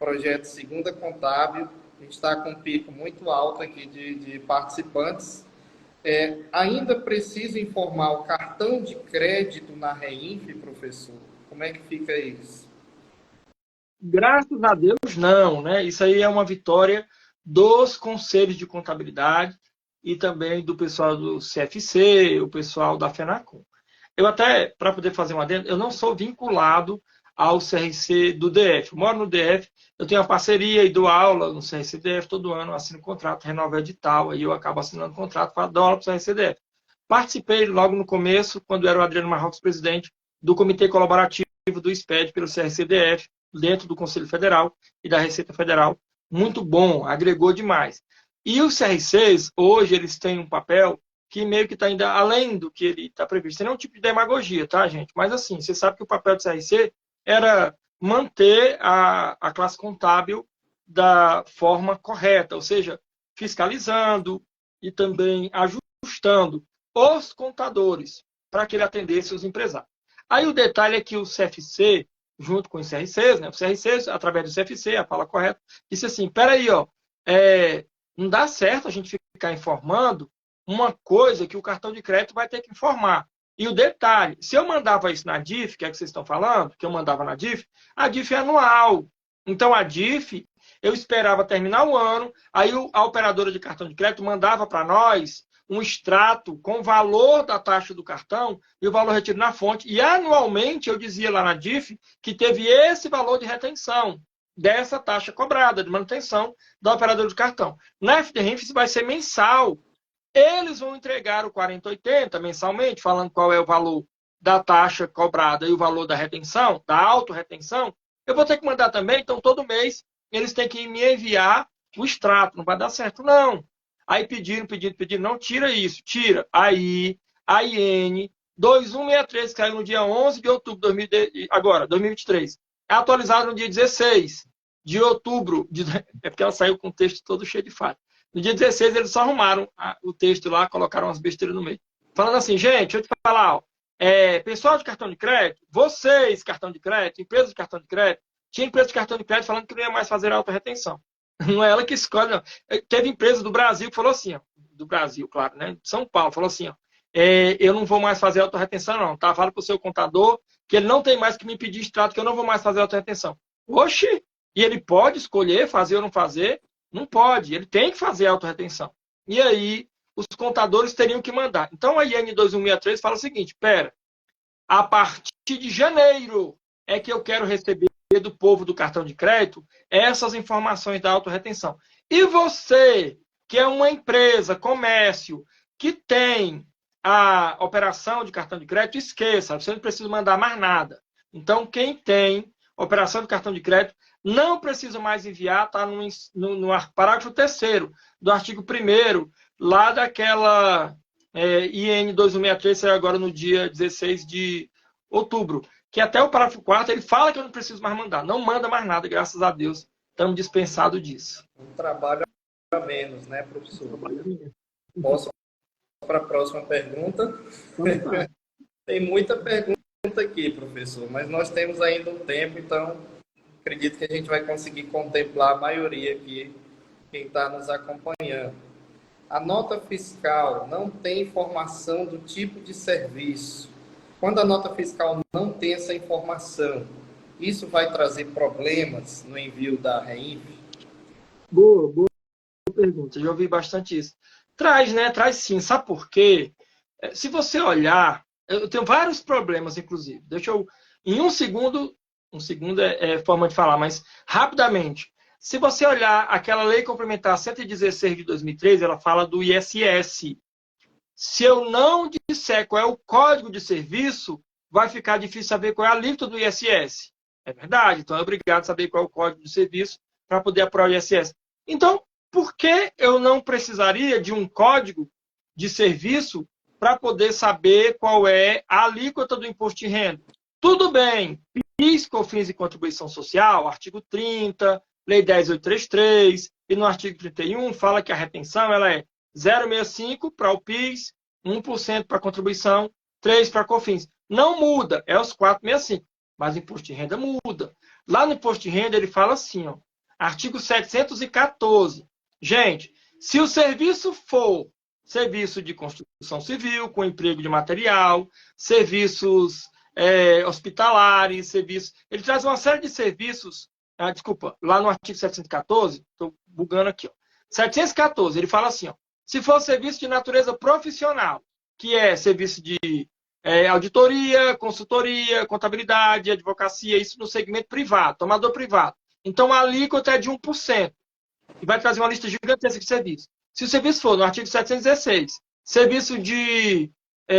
Speaker 1: projeto Segunda Contábil. A gente está com um pico muito alto aqui de participantes. Ainda precisa informar o cartão de crédito na REINF, professor? Como é que fica isso?
Speaker 2: Graças a Deus, não, né? Isso aí é uma vitória dos conselhos de contabilidade e também do pessoal do CFC, o pessoal da FENACOM. Eu até, para poder fazer uma adendo, eu não sou vinculado ao CRC do DF. Eu moro no DF, eu tenho uma parceria e dou aula no CRC DF todo ano, eu assino contrato, renovo edital, aí eu acabo assinando contrato para dar aula para o CRC DF. Participei logo no começo, quando era o Adriano Marrocos presidente, do Comitê Colaborativo do SPED pelo CRC DF, dentro do Conselho Federal e da Receita Federal. Muito bom, agregou demais. E os CRCs, hoje, eles têm um papel que meio que está ainda além do que ele está previsto. Tem um tipo de demagogia, tá, gente? Mas assim, você sabe que o papel do CRC era manter a classe contábil da forma correta, ou seja, fiscalizando e também ajustando os contadores para que ele atendesse os empresários. Aí o detalhe é que o CFC, junto com os CRCs, né? O CRC, através do CFC, a fala correta, disse assim, peraí, não dá certo a gente ficar informando uma coisa que o cartão de crédito vai ter que informar. E o detalhe, se eu mandava isso na DIF, que é que vocês estão falando, que eu mandava na DIF, a DIF é anual. Então, a DIF, eu esperava terminar o ano, aí a operadora de cartão de crédito mandava para nós um extrato com o valor da taxa do cartão e o valor retido na fonte. E anualmente eu dizia lá na DIF que teve esse valor de retenção dessa taxa cobrada de manutenção da operadora de cartão. Na FDRINF isso vai ser mensal. Eles vão entregar o 4080 mensalmente, falando qual é o valor da taxa cobrada e o valor da retenção, da auto-retenção. Eu vou ter que mandar também, então todo mês eles têm que me enviar o extrato. Não vai dar certo, não. Aí pediram, não, tira isso, tira. Aí, a IN 2163, que caiu no dia 11 de outubro de 2023. É atualizado no dia 16 de outubro. É porque ela saiu com o texto todo cheio de falha. No dia 16, eles só arrumaram o texto lá, colocaram umas besteiras no meio. Falando assim, gente, deixa eu te falar, ó, pessoal de cartão de crédito, vocês, cartão de crédito, empresa de cartão de crédito, tinha empresa de cartão de crédito falando que não ia mais fazer auto-retenção. Não é ela que escolhe, não. Teve empresa do Brasil que falou assim, ó, do Brasil, claro, né? De São Paulo, falou assim, ó, eu não vou mais fazer auto-retenção, não, tá? Fala pro seu contador que ele não tem mais que me pedir extrato, que eu não vou mais fazer auto-retenção. Oxi! E ele pode escolher fazer ou não fazer? Não pode, ele tem que fazer auto-retenção. E aí, os contadores teriam que mandar. Então, a IN 2163 fala o seguinte, a partir de janeiro é que eu quero receber do povo do cartão de crédito essas informações da auto-retenção. E você, que é uma empresa, comércio, que tem a operação de cartão de crédito, esqueça, você não precisa mandar mais nada. Então, quem tem operação de cartão de crédito, não precisa mais enviar, está no parágrafo 3º do artigo 1º, lá daquela IN 2163, saiu agora no dia 16 de outubro, que até o parágrafo 4º, ele fala que eu não preciso mais mandar. Não manda mais nada, graças a Deus. Estamos dispensados disso.
Speaker 1: Um trabalho a menos, né, professor? Posso para a próxima pergunta? Tem muita pergunta aqui, professor, mas nós temos ainda um tempo, então acredito que a gente vai conseguir contemplar a maioria aqui, quem está nos acompanhando. A nota fiscal não tem informação do tipo de serviço. Quando a nota fiscal não tem essa informação, isso vai trazer problemas no envio da REINF?
Speaker 2: Boa pergunta. Já ouvi bastante isso. Traz, né? Traz sim. Sabe por quê? Se você olhar, eu tenho vários problemas, inclusive. Deixa eu... Em um segundo é forma de falar, mas rapidamente. Se você olhar aquela lei complementar 116 de 2013, ela fala do ISS. Se eu não disser qual é o código de serviço, vai ficar difícil saber qual é a alíquota do ISS. É verdade, então é obrigado a saber qual é o código de serviço para poder apurar o ISS. Então, por que eu não precisaria de um código de serviço para poder saber qual é a alíquota do imposto de renda? Tudo bem, PIS, COFINS e contribuição social, artigo 30, lei 10.833, e no artigo 31 fala que a retenção ela é 0,65 para o PIS, 1% para a contribuição, 3% para a COFINS. Não muda, é os 4,65. Mas o imposto de renda muda. Lá no imposto de renda ele fala assim, ó, Artigo 714. Gente, se o serviço for serviço de construção civil, com emprego de material, serviços hospitalares, serviços... Ele traz uma série de serviços... desculpa, lá no artigo 714, estou bugando aqui, ó. 714, ele fala assim, ó, se for serviço de natureza profissional, que é serviço de auditoria, consultoria, contabilidade, advocacia, isso no segmento privado, tomador privado. Então, a alíquota é de 1%. E vai trazer uma lista gigantesca de serviços. Se o serviço for no artigo 716, serviço de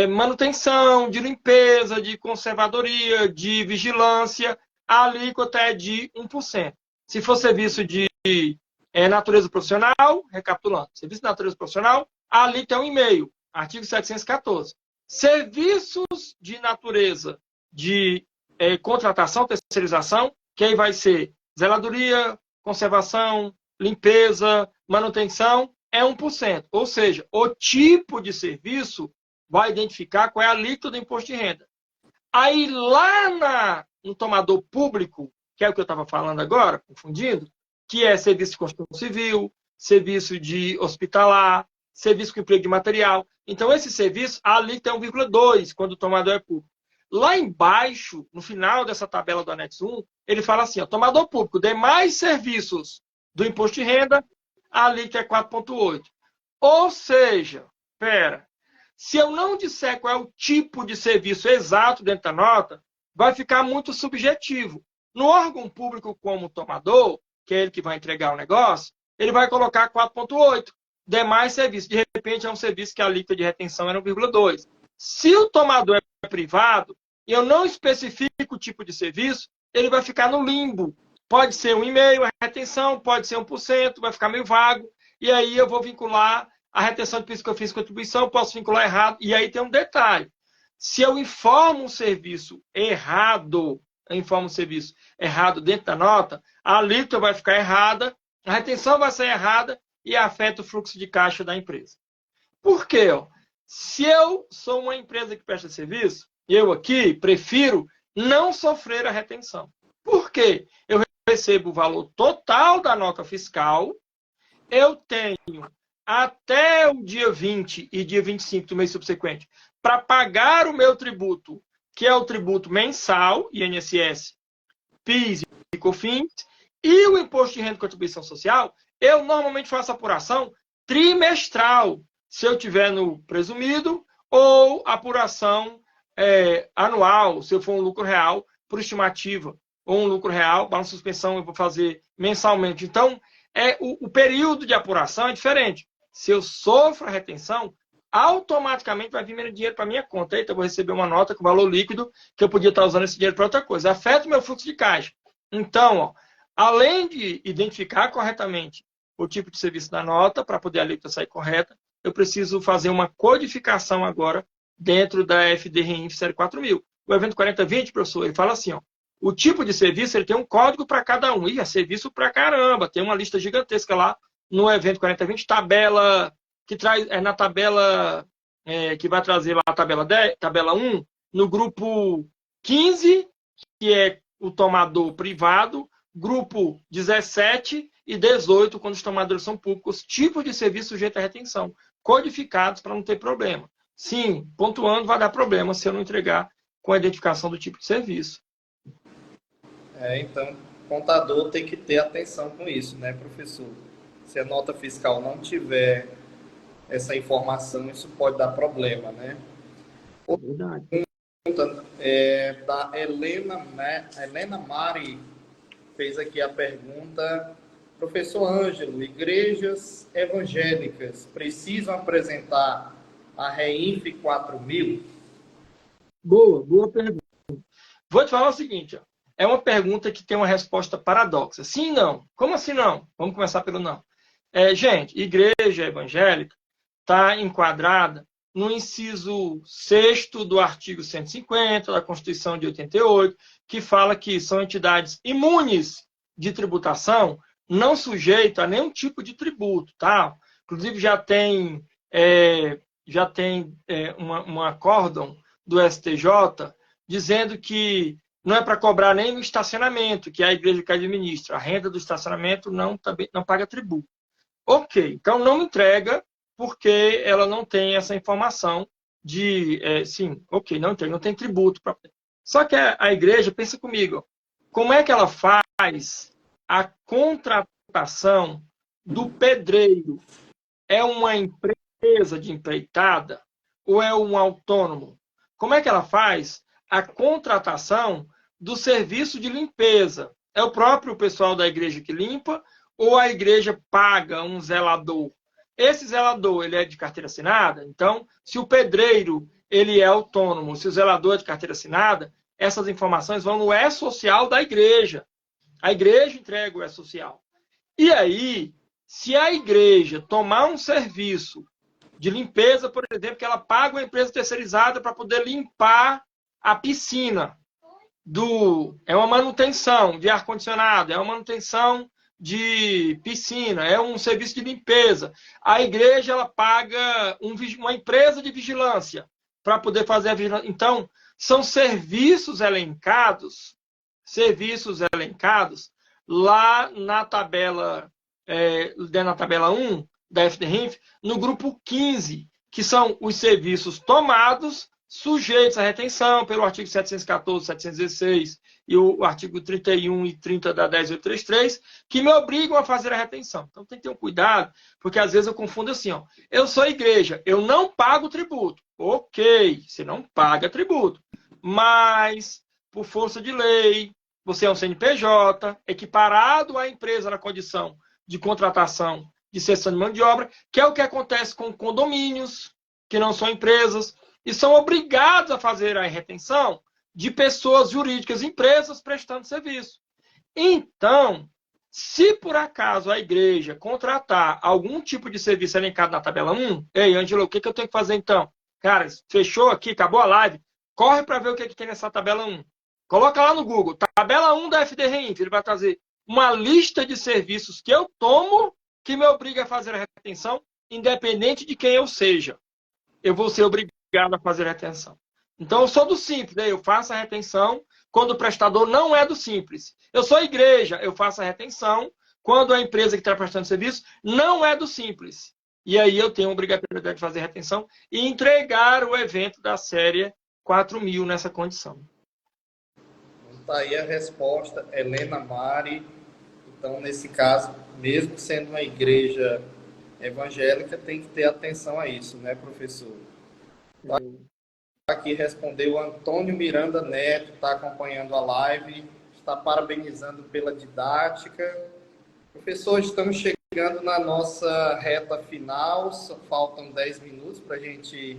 Speaker 2: manutenção, de limpeza, de conservadoria, de vigilância, a alíquota é de 1%. Se for serviço de natureza profissional, recapitulando, serviço de natureza profissional, a alíquota é 1,5%, artigo 714. Serviços de natureza de contratação, terceirização, que aí vai ser zeladoria, conservação, limpeza, manutenção, é 1%. Ou seja, o tipo de serviço vai identificar qual é a alíquota do imposto de renda. Aí lá no tomador público, que é o que eu estava falando agora, confundindo, que é serviço de construção civil, serviço de hospitalar, serviço com emprego de material. Então, esse serviço, a alíquota é 1,2% quando o tomador é público. Lá embaixo, no final dessa tabela do anexo 1, ele fala assim, ó, tomador público, demais serviços do imposto de renda, a alíquota é 4,8%. Ou seja, se eu não disser qual é o tipo de serviço exato dentro da nota, vai ficar muito subjetivo. No órgão público como tomador, que é ele que vai entregar o negócio, ele vai colocar 4,8%. Demais serviços. De repente, é um serviço que a alíquota de retenção era 1,2%. Se o tomador é privado, e eu não especifico o tipo de serviço, ele vai ficar no limbo. Pode ser 1,5% a retenção, pode ser 1%, vai ficar meio vago. E aí eu vou vincular a retenção de PIS que eu fiz contribuição, posso vincular errado. E aí tem um detalhe. Se eu informo um serviço errado dentro da nota, a alíquota vai ficar errada, a retenção vai ser errada e afeta o fluxo de caixa da empresa. Por quê? Se eu sou uma empresa que presta serviço, eu aqui prefiro não sofrer a retenção. Por quê? Eu recebo o valor total da nota fiscal, eu tenho até o dia 20 e dia 25 do mês subsequente para pagar o meu tributo, que é o tributo mensal, INSS, PIS e COFINS, e o imposto de renda e contribuição social, eu normalmente faço apuração trimestral, se eu tiver no presumido, ou apuração anual, se eu for um lucro real, por estimativa, ou um lucro real, balanço de suspensão eu vou fazer mensalmente. Então, o período de apuração é diferente. Se eu sofro a retenção, automaticamente vai vir menos dinheiro para minha conta. Eita, eu vou receber uma nota com valor líquido que eu podia estar usando esse dinheiro para outra coisa. Afeta o meu fluxo de caixa. Então, além de identificar corretamente o tipo de serviço da nota, para poder a alíquota sair correta, eu preciso fazer uma codificação agora dentro da FDRINF 04000. O evento 4020, professor, ele fala assim, ó, o tipo de serviço ele tem um código para cada um. E é serviço para caramba. Tem uma lista gigantesca lá no evento 4020, tabela que traz na tabela que vai trazer lá a tabela 10, tabela 1, no grupo 15, que é o tomador privado, grupo 17 e 18, quando os tomadores são públicos, tipos de serviço sujeito à retenção, codificados para não ter problema. Sim, pontuando, vai dar problema se eu não entregar com a identificação do tipo de serviço.
Speaker 1: Então, o contador tem que ter atenção com isso, né, professor? Se a nota fiscal não tiver essa informação, isso pode dar problema, né?
Speaker 2: Verdade.
Speaker 1: Da Helena, né? Helena Mari fez aqui a pergunta: professor Ângelo, igrejas evangélicas precisam apresentar a REINF 4000?
Speaker 2: Boa pergunta. Vou te falar o seguinte, ó. É uma pergunta que tem uma resposta paradoxa. Sim e não. Como assim não? Vamos começar pelo não. Gente, igreja evangélica está enquadrada no inciso 6º do artigo 150 da Constituição de 88, que fala que são entidades imunes de tributação, não sujeitas a nenhum tipo de tributo, tá? Inclusive já tem um acórdão do STJ dizendo que não é para cobrar nem no estacionamento, que é a igreja que administra. A renda do estacionamento também não paga tributo. Ok, então não entrega porque ela não tem essa informação de, sim, ok, não tem tributo. Só que a igreja, pensa comigo, como é que ela faz a contratação do pedreiro? É uma empresa de empreitada ou é um autônomo? Como é que ela faz a contratação do serviço de limpeza? É o próprio pessoal da igreja que limpa ou a igreja paga um zelador? Esse zelador, ele é de carteira assinada? Então, se o pedreiro ele é autônomo, se o zelador é de carteira assinada, essas informações vão no E-Social da igreja. A igreja entrega o E-Social. E aí, se a igreja tomar um serviço de limpeza, por exemplo, que ela paga uma empresa terceirizada para poder limpar a piscina, é uma manutenção de ar-condicionado, é uma manutenção de piscina, é um serviço de limpeza. A igreja ela paga uma empresa de vigilância para poder fazer a vigilância. Então, são serviços elencados lá na tabela, na tabela 1 da FDRINF, no grupo 15, que são os serviços tomados, sujeitos à retenção pelo artigo 714, 716 e o artigo 31 e 30 da 10833, que me obrigam a fazer a retenção. Então tem que ter um cuidado, porque às vezes eu confundo assim, ó, eu sou igreja, eu não pago tributo. Ok, você não paga tributo, mas por força de lei, você é um CNPJ, equiparado à empresa na condição de contratação de cessão de mão de obra, que é o que acontece com condomínios, que não são empresas, e são obrigados a fazer a retenção de pessoas jurídicas, empresas prestando serviço. Então, se por acaso a igreja contratar algum tipo de serviço elencado na tabela 1, ei, Ângelo, o que eu tenho que fazer então? Cara, fechou aqui, acabou a live, corre para ver o que tem nessa tabela 1. Coloca lá no Google, tabela 1 da FDRINF, ele vai trazer uma lista de serviços que eu tomo que me obriga a fazer a retenção, independente de quem eu seja. Eu vou ser obrigado a fazer a retenção. Então, eu sou do Simples, né? Eu faço a retenção quando o prestador não é do Simples. Eu sou igreja, eu faço a retenção quando a empresa que está prestando serviço não é do Simples. E aí eu tenho a obrigatoriedade de fazer a retenção e entregar o evento da série 4.000 nessa condição.
Speaker 1: Está aí a resposta, Helena Mari. Então, nesse caso, mesmo sendo uma igreja evangélica, tem que ter atenção a isso, né, professor? Aqui respondeu Antônio Miranda Neto, está acompanhando a live, está parabenizando pela didática. Professor, estamos chegando na nossa reta final, só faltam 10 minutos para a gente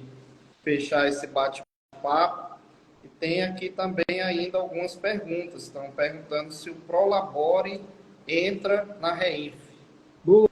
Speaker 1: fechar esse bate-papo. E tem aqui também ainda algumas perguntas. Estão perguntando se o Prolabore entra na REINF.
Speaker 2: Boa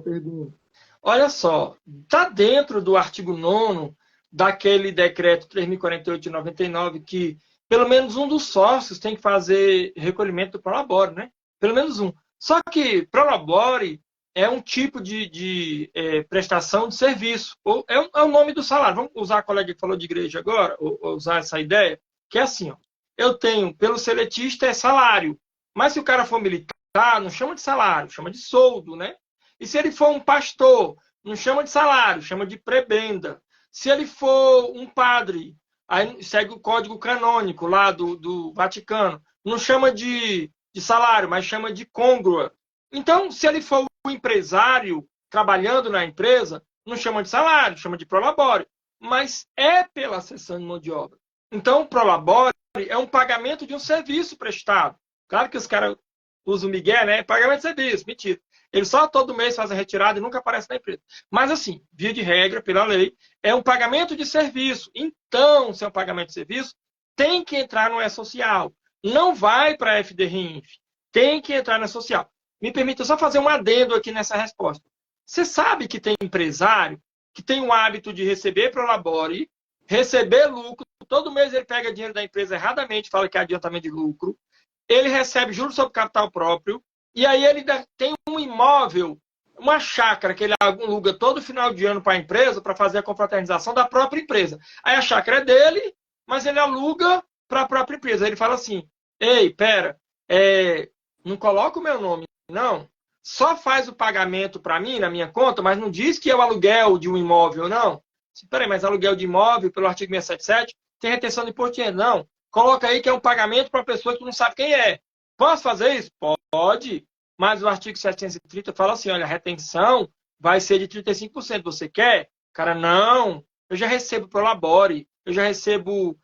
Speaker 2: pergunta. Olha só, está dentro do artigo 9º daquele decreto 3.048 de 99, que pelo menos um dos sócios tem que fazer recolhimento do Prolabore, né? Pelo menos um. Só que Prolabore é um tipo de prestação de serviço. Ou é o nome do salário. Vamos usar a colega que falou de igreja agora, ou usar essa ideia, que é assim, ó. Eu tenho, pelo seletista, é salário. Mas se o cara for militar, não chama de salário, chama de soldo, né? E se ele for um pastor, não chama de salário, chama de prebenda. Se ele for um padre, aí segue o código canônico lá do Vaticano, não chama de salário, mas chama de côngrua. Então, se ele for um empresário trabalhando na empresa, não chama de salário, chama de Prolabore, mas é pela cessão de mão de obra. Então, o Prolabore é um pagamento de um serviço prestado. Claro que os caras usam o migué, né? Pagamento de serviço, mentira. Ele só todo mês faz a retirada e nunca aparece na empresa. Mas assim, via de regra, pela lei, é um pagamento de serviço. Então, se é um pagamento de serviço, tem que entrar no E-Social. Não vai para a FDRINF. Tem que entrar no E-Social. Me permita só fazer um adendo aqui nessa resposta. Você sabe que tem empresário que tem o hábito de receber Prolabore, receber lucro, todo mês ele pega dinheiro da empresa erradamente, fala que é adiantamento de lucro, ele recebe juros sobre capital próprio, e aí ele tem um imóvel, uma chácara que ele aluga todo final de ano para a empresa para fazer a confraternização da própria empresa. Aí a chácara é dele, mas ele aluga para a própria empresa. Ele fala assim, ei, pera, não coloca o meu nome, não. Só faz o pagamento para mim, na minha conta, mas não diz que é o aluguel de um imóvel, não. Peraí, mas aluguel de imóvel, pelo artigo 677, tem retenção de imposto de renda. Não. Coloca aí que é um pagamento para uma pessoa que tu não sabe quem é. Posso fazer isso? Pode. Mas o artigo 730 fala assim, olha, a retenção vai ser de 35%. Você quer? Cara, não. Eu já recebo Prolabore, eu já recebo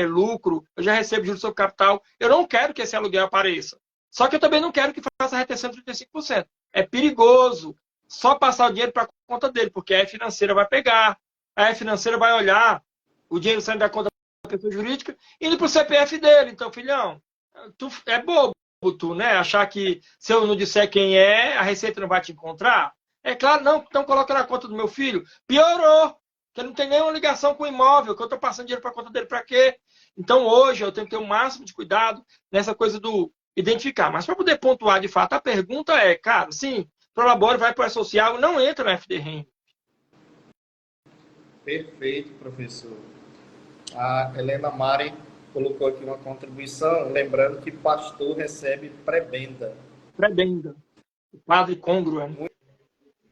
Speaker 2: lucro, eu já recebo juros sobre capital. Eu não quero que esse aluguel apareça. Só que eu também não quero que faça a retenção de 35%. É perigoso. Só passar o dinheiro para a conta dele, porque a financeira vai pegar. A financeira vai olhar o dinheiro saindo da conta da pessoa jurídica indo para o CPF dele. Então, filhão, tu é bobo, tu, né? Achar que se eu não disser quem é, a Receita não vai te encontrar? É claro, não. Então coloca na conta do meu filho. Piorou. Que não tem nenhuma ligação com o imóvel, que eu estou passando dinheiro para a conta dele para quê? Então, hoje, eu tenho que ter o máximo de cuidado nessa coisa do identificar. Mas para poder pontuar de fato, a pergunta é, cara, sim, Prolabore vai para o social, não entra no FDREM.
Speaker 1: Perfeito, professor. A Helena Mari colocou aqui uma contribuição, lembrando que pastor recebe prebenda.
Speaker 2: Prebenda. O padre côngruo.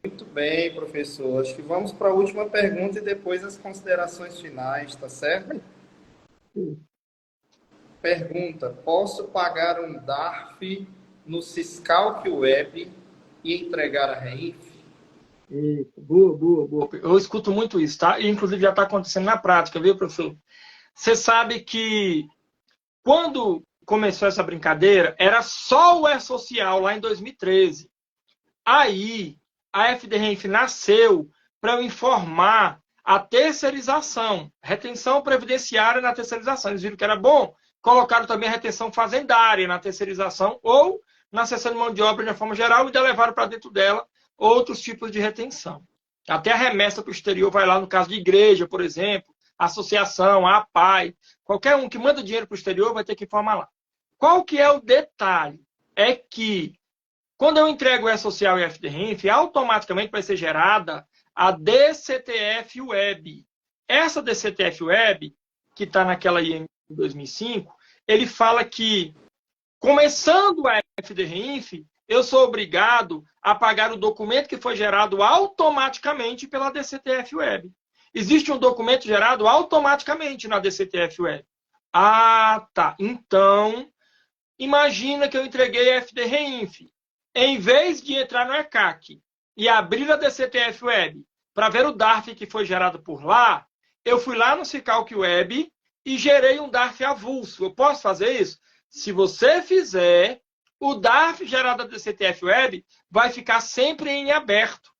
Speaker 1: Muito bem, professor. Acho que vamos para a última pergunta e depois as considerações finais, tá certo?
Speaker 2: Sim.
Speaker 1: Pergunta: posso pagar um DARF no Siscalc Web e entregar a REINF?
Speaker 2: Boa. Eu escuto muito isso, tá? E, inclusive, já está acontecendo na prática, viu, professor? Você sabe que quando começou essa brincadeira, era só o E-Social lá em 2013. Aí, a FDRENF nasceu para eu informar a terceirização, retenção previdenciária na terceirização. Eles viram que era bom, colocaram também a retenção fazendária na terceirização ou na cessão de mão de obra de uma forma geral e ainda levaram para dentro dela outros tipos de retenção. Até a remessa para o exterior vai lá no caso de igreja, por exemplo, associação, a APAI, qualquer um que manda dinheiro para o exterior vai ter que informar lá. Qual que é o detalhe? É que quando eu entrego o E-Social e a FDRENF, automaticamente vai ser gerada a DCTF Web. Essa DCTF Web, que está naquela IM 2005, ele fala que, começando a FDRENF, eu sou obrigado a pagar o documento que foi gerado automaticamente pela DCTF Web. Existe um documento gerado automaticamente na DCTF Web. Ah, tá. Então, imagina que eu entreguei a FDRENF. Em vez de entrar no ECAC e abrir a DCTF Web para ver o DARF que foi gerado por lá, eu fui lá no Siscalc Web e gerei um DARF avulso. Eu posso fazer isso? Se você fizer, o DARF gerado da DCTF Web vai ficar sempre em aberto.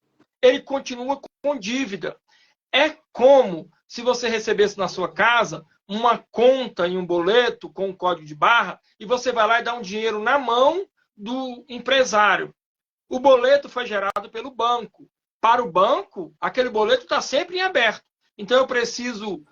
Speaker 2: Ele continua com dívida. É como se você recebesse na sua casa uma conta em um boleto com um código de barra e você vai lá e dá um dinheiro na mão do empresário. O boleto foi gerado pelo banco. Para o banco, aquele boleto está sempre em aberto. Então, eu preciso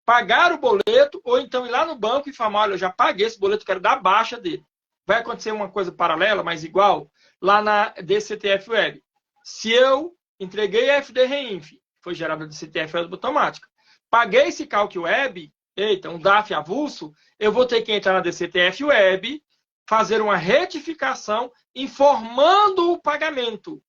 Speaker 2: pagar o boleto ou então ir lá no banco e falar, olha, eu já paguei esse boleto, quero dar baixa dele. Vai acontecer uma coisa paralela, mas igual, lá na DCTF Web. Se eu entreguei a FDRENF, foi gerada a DCTF Web automática, paguei esse Siscalc Web, eita, um DARF avulso, eu vou ter que entrar na DCTF Web, fazer uma retificação informando o pagamento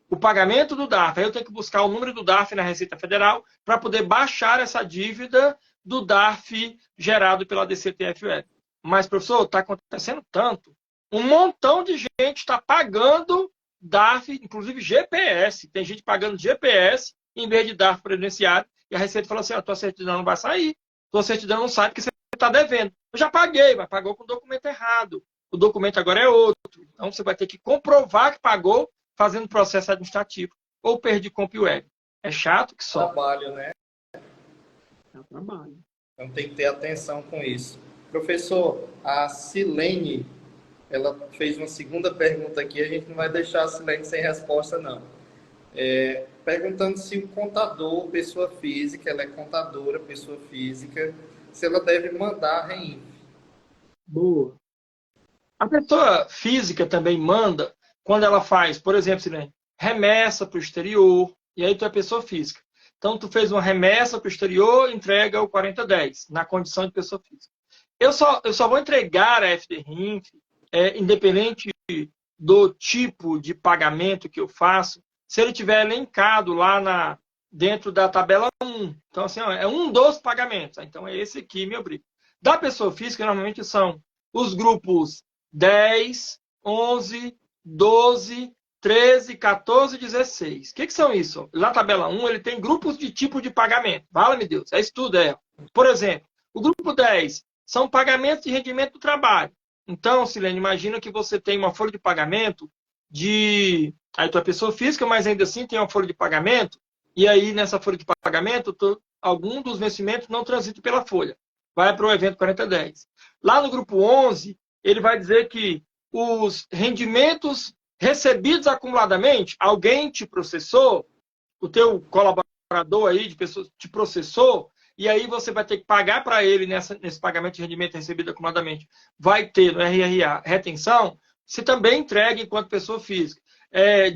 Speaker 2: do DARF. Aí eu tenho que buscar o número do DARF na Receita Federal para poder baixar essa dívida do DARF gerado pela DCTF Web. Mas, professor, está acontecendo tanto. Um montão de gente está pagando DARF, inclusive GPS. Tem gente pagando GPS em vez de DARF previdenciário. E a Receita falou assim, a tua certidão não vai sair. Tua certidão não sai porque você está devendo. Eu já paguei, mas pagou com o documento errado. O documento agora é outro. Então, você vai ter que comprovar que pagou fazendo processo administrativo. Ou perdi Comp Web. É chato que só.
Speaker 1: Trabalho, né?
Speaker 2: É um trabalho.
Speaker 1: Então, tem que ter atenção com isso. Professor, a Silene, ela fez uma segunda pergunta aqui. A gente não vai deixar a Silene sem resposta, não. Perguntando se o contador, pessoa física, ela é contadora, pessoa física, se ela deve mandar a REINF.
Speaker 2: Boa. A pessoa física também manda quando ela faz, por exemplo, Silene, remessa para o exterior, e aí tu é pessoa física. Então, tu fez uma remessa para o exterior, entrega o 4010, na condição de pessoa física. eu só vou entregar a FDRINF, independente do tipo de pagamento que eu faço, se ele tiver elencado lá dentro da tabela 1. Então, assim, ó, é um dos pagamentos. Então, é esse aqui, me obriga. Da pessoa física, normalmente são os grupos 10, 11, 12, 13, 14 e 16. O que são isso? Na tabela 1, ele tem grupos de tipo de pagamento. Fala-me Deus, é isso tudo, Por exemplo, o grupo 10 são pagamentos de rendimento do trabalho. Então, Silene, imagina que você tem uma folha de pagamento Aí tu é pessoa física, mas ainda assim tem uma folha de pagamento, e aí nessa folha de pagamento, algum dos vencimentos não transita pela folha. Vai para o evento 4010. Lá no grupo 11, ele vai dizer que os rendimentos recebidos acumuladamente, alguém te processou, o teu colaborador aí de pessoas te processou, e aí você vai ter que pagar para ele nesse pagamento de rendimento recebido acumuladamente. Vai ter no RRA retenção, você também entrega enquanto pessoa física.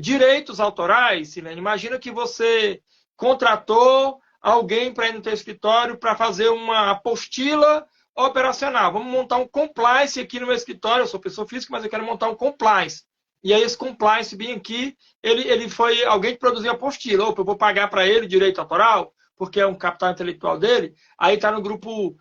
Speaker 2: Direitos autorais, Silene, imagina que você contratou alguém para ir no teu escritório para fazer uma apostila operacional. Vamos montar um compliance aqui no meu escritório. Eu sou pessoa física, mas eu quero montar um compliance. E aí esse compliance bem aqui, ele foi alguém que produziu a apostila. Opa, eu vou pagar para ele direito autoral, porque é um capital intelectual dele. Aí está no grupo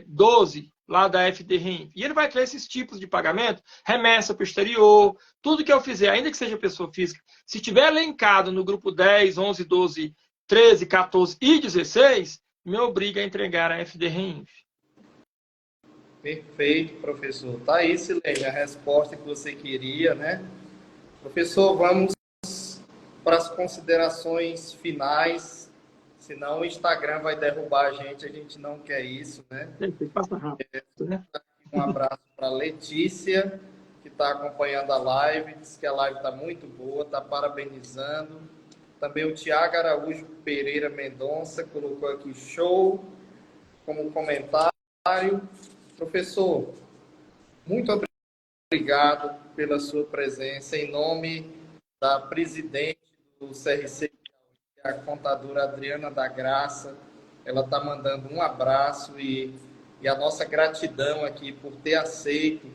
Speaker 2: 12, lá da FDRINF. E ele vai ter esses tipos de pagamento, remessa para o exterior, tudo que eu fizer, ainda que seja pessoa física, se tiver elencado no grupo 10, 11, 12, 13, 14 e 16, me obriga a entregar a FDRINF.
Speaker 1: Perfeito, professor. Tá aí, Silene, a resposta que você queria, né? Professor, vamos para as considerações finais, senão o Instagram vai derrubar a gente não quer isso, né?
Speaker 2: Passa rápido, né?
Speaker 1: Um abraço para Letícia, que está acompanhando a live, diz que a live está muito boa, está parabenizando. Também o Tiago Araújo Pereira Mendonça colocou aqui show como comentário. Professor, muito obrigado pela sua presença. Em nome da presidente do CRC, a contadora Adriana da Graça, ela está mandando um abraço e a nossa gratidão aqui por ter aceito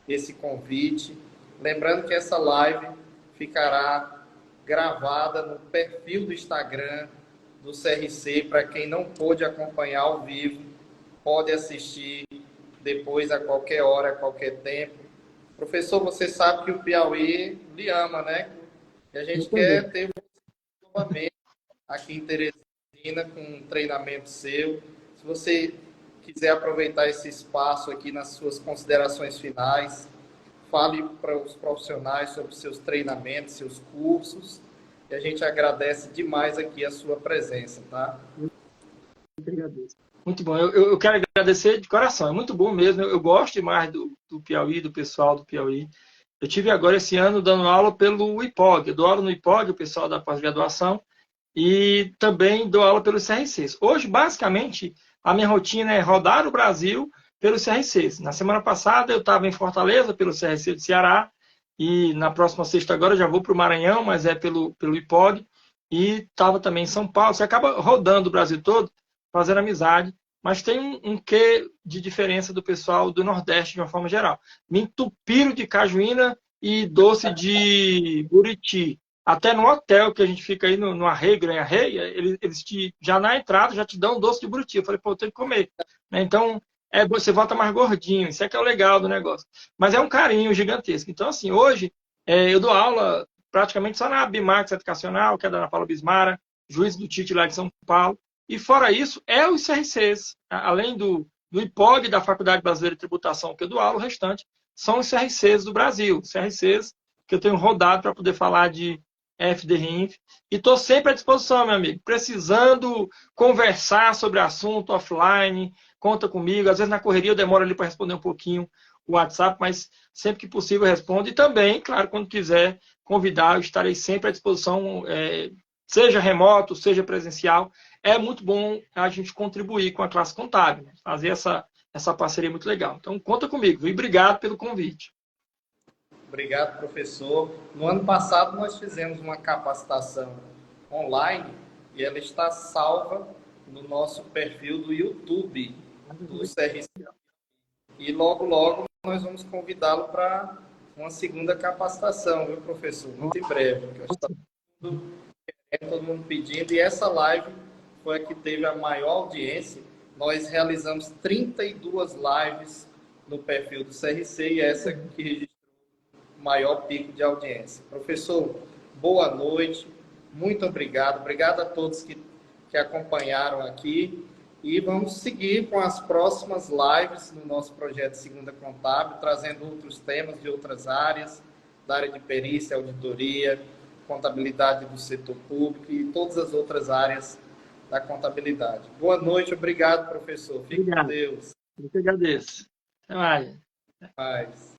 Speaker 1: esse convite. Lembrando que essa live ficará gravada no perfil do Instagram do CRC, para quem não pôde acompanhar ao vivo, pode assistir depois a qualquer hora, a qualquer tempo. Professor, você sabe que o Piauí lhe ama, né? E a gente quer ter você novamente aqui em Teresina com um treinamento seu. Se você quiser aproveitar esse espaço aqui nas suas considerações finais, fale para os profissionais sobre seus treinamentos, seus cursos, e a gente agradece demais aqui a sua presença, tá?
Speaker 2: Muito bom. Eu quero agradecer de coração. É muito bom mesmo. Eu gosto demais do Piauí, do pessoal do Piauí. Eu tive agora esse ano dando aula pelo IPOG. Eu dou aula no IPOG, o pessoal da pós-graduação, e também dou aula pelos CRCs. Hoje, basicamente, a minha rotina é rodar o Brasil pelos CRCs. Na semana passada, eu estava em Fortaleza, pelo CRC de Ceará, e na próxima sexta agora eu já vou para o Maranhão, mas é pelo IPOG, e estava também em São Paulo. Você acaba rodando o Brasil todo, fazendo amizade, mas tem um quê de diferença do pessoal do Nordeste de uma forma geral. Me entupiram de cajuína e doce de buriti. Até no hotel que a gente fica aí no Arreio, Gran Arreia, eles já na entrada já te dão doce de buriti. Eu falei, pô, eu tenho que comer. Então, você volta mais gordinho. Isso é que é o legal do negócio. Mas é um carinho gigantesco. Então, assim, hoje eu dou aula praticamente só na Bimax Educacional, que é da Ana Paula Bismara, juiz do Tite lá de São Paulo. E fora isso, os CRCs. Além do IPOG, da Faculdade Brasileira de Tributação, que eu dou aula, o restante são os CRCs do Brasil. CRCs que eu tenho rodado para poder falar de FDRINF. E estou sempre à disposição, meu amigo. Precisando conversar sobre assunto offline, conta comigo. Às vezes na correria eu demoro ali para responder um pouquinho o WhatsApp, mas sempre que possível eu respondo. E também, claro, quando quiser convidar, eu estarei sempre à disposição, seja remoto, seja presencial. É muito bom a gente contribuir com a classe contábil, né? Fazer essa parceria muito legal. Então, conta comigo. E obrigado pelo convite.
Speaker 1: Obrigado, professor. No ano passado, nós fizemos uma capacitação online e ela está salva no nosso perfil do YouTube do CRC. E logo, logo, nós vamos convidá-lo para uma segunda capacitação, viu, professor? Muito em breve, porque está todo mundo pedindo. E essa live foi a que teve a maior audiência. Nós realizamos 32 lives no perfil do CRC e essa que registrou o maior pico de audiência. Professor, boa noite, muito obrigado. Obrigado a todos que acompanharam aqui. E vamos seguir com as próximas lives no nosso projeto Segunda Contábil, trazendo outros temas de outras áreas, da área de perícia, auditoria, contabilidade do setor público e todas as outras áreas da contabilidade. Boa noite, obrigado, professor. Fique com Deus.
Speaker 2: Eu que agradeço. Até mais.
Speaker 1: Até mais.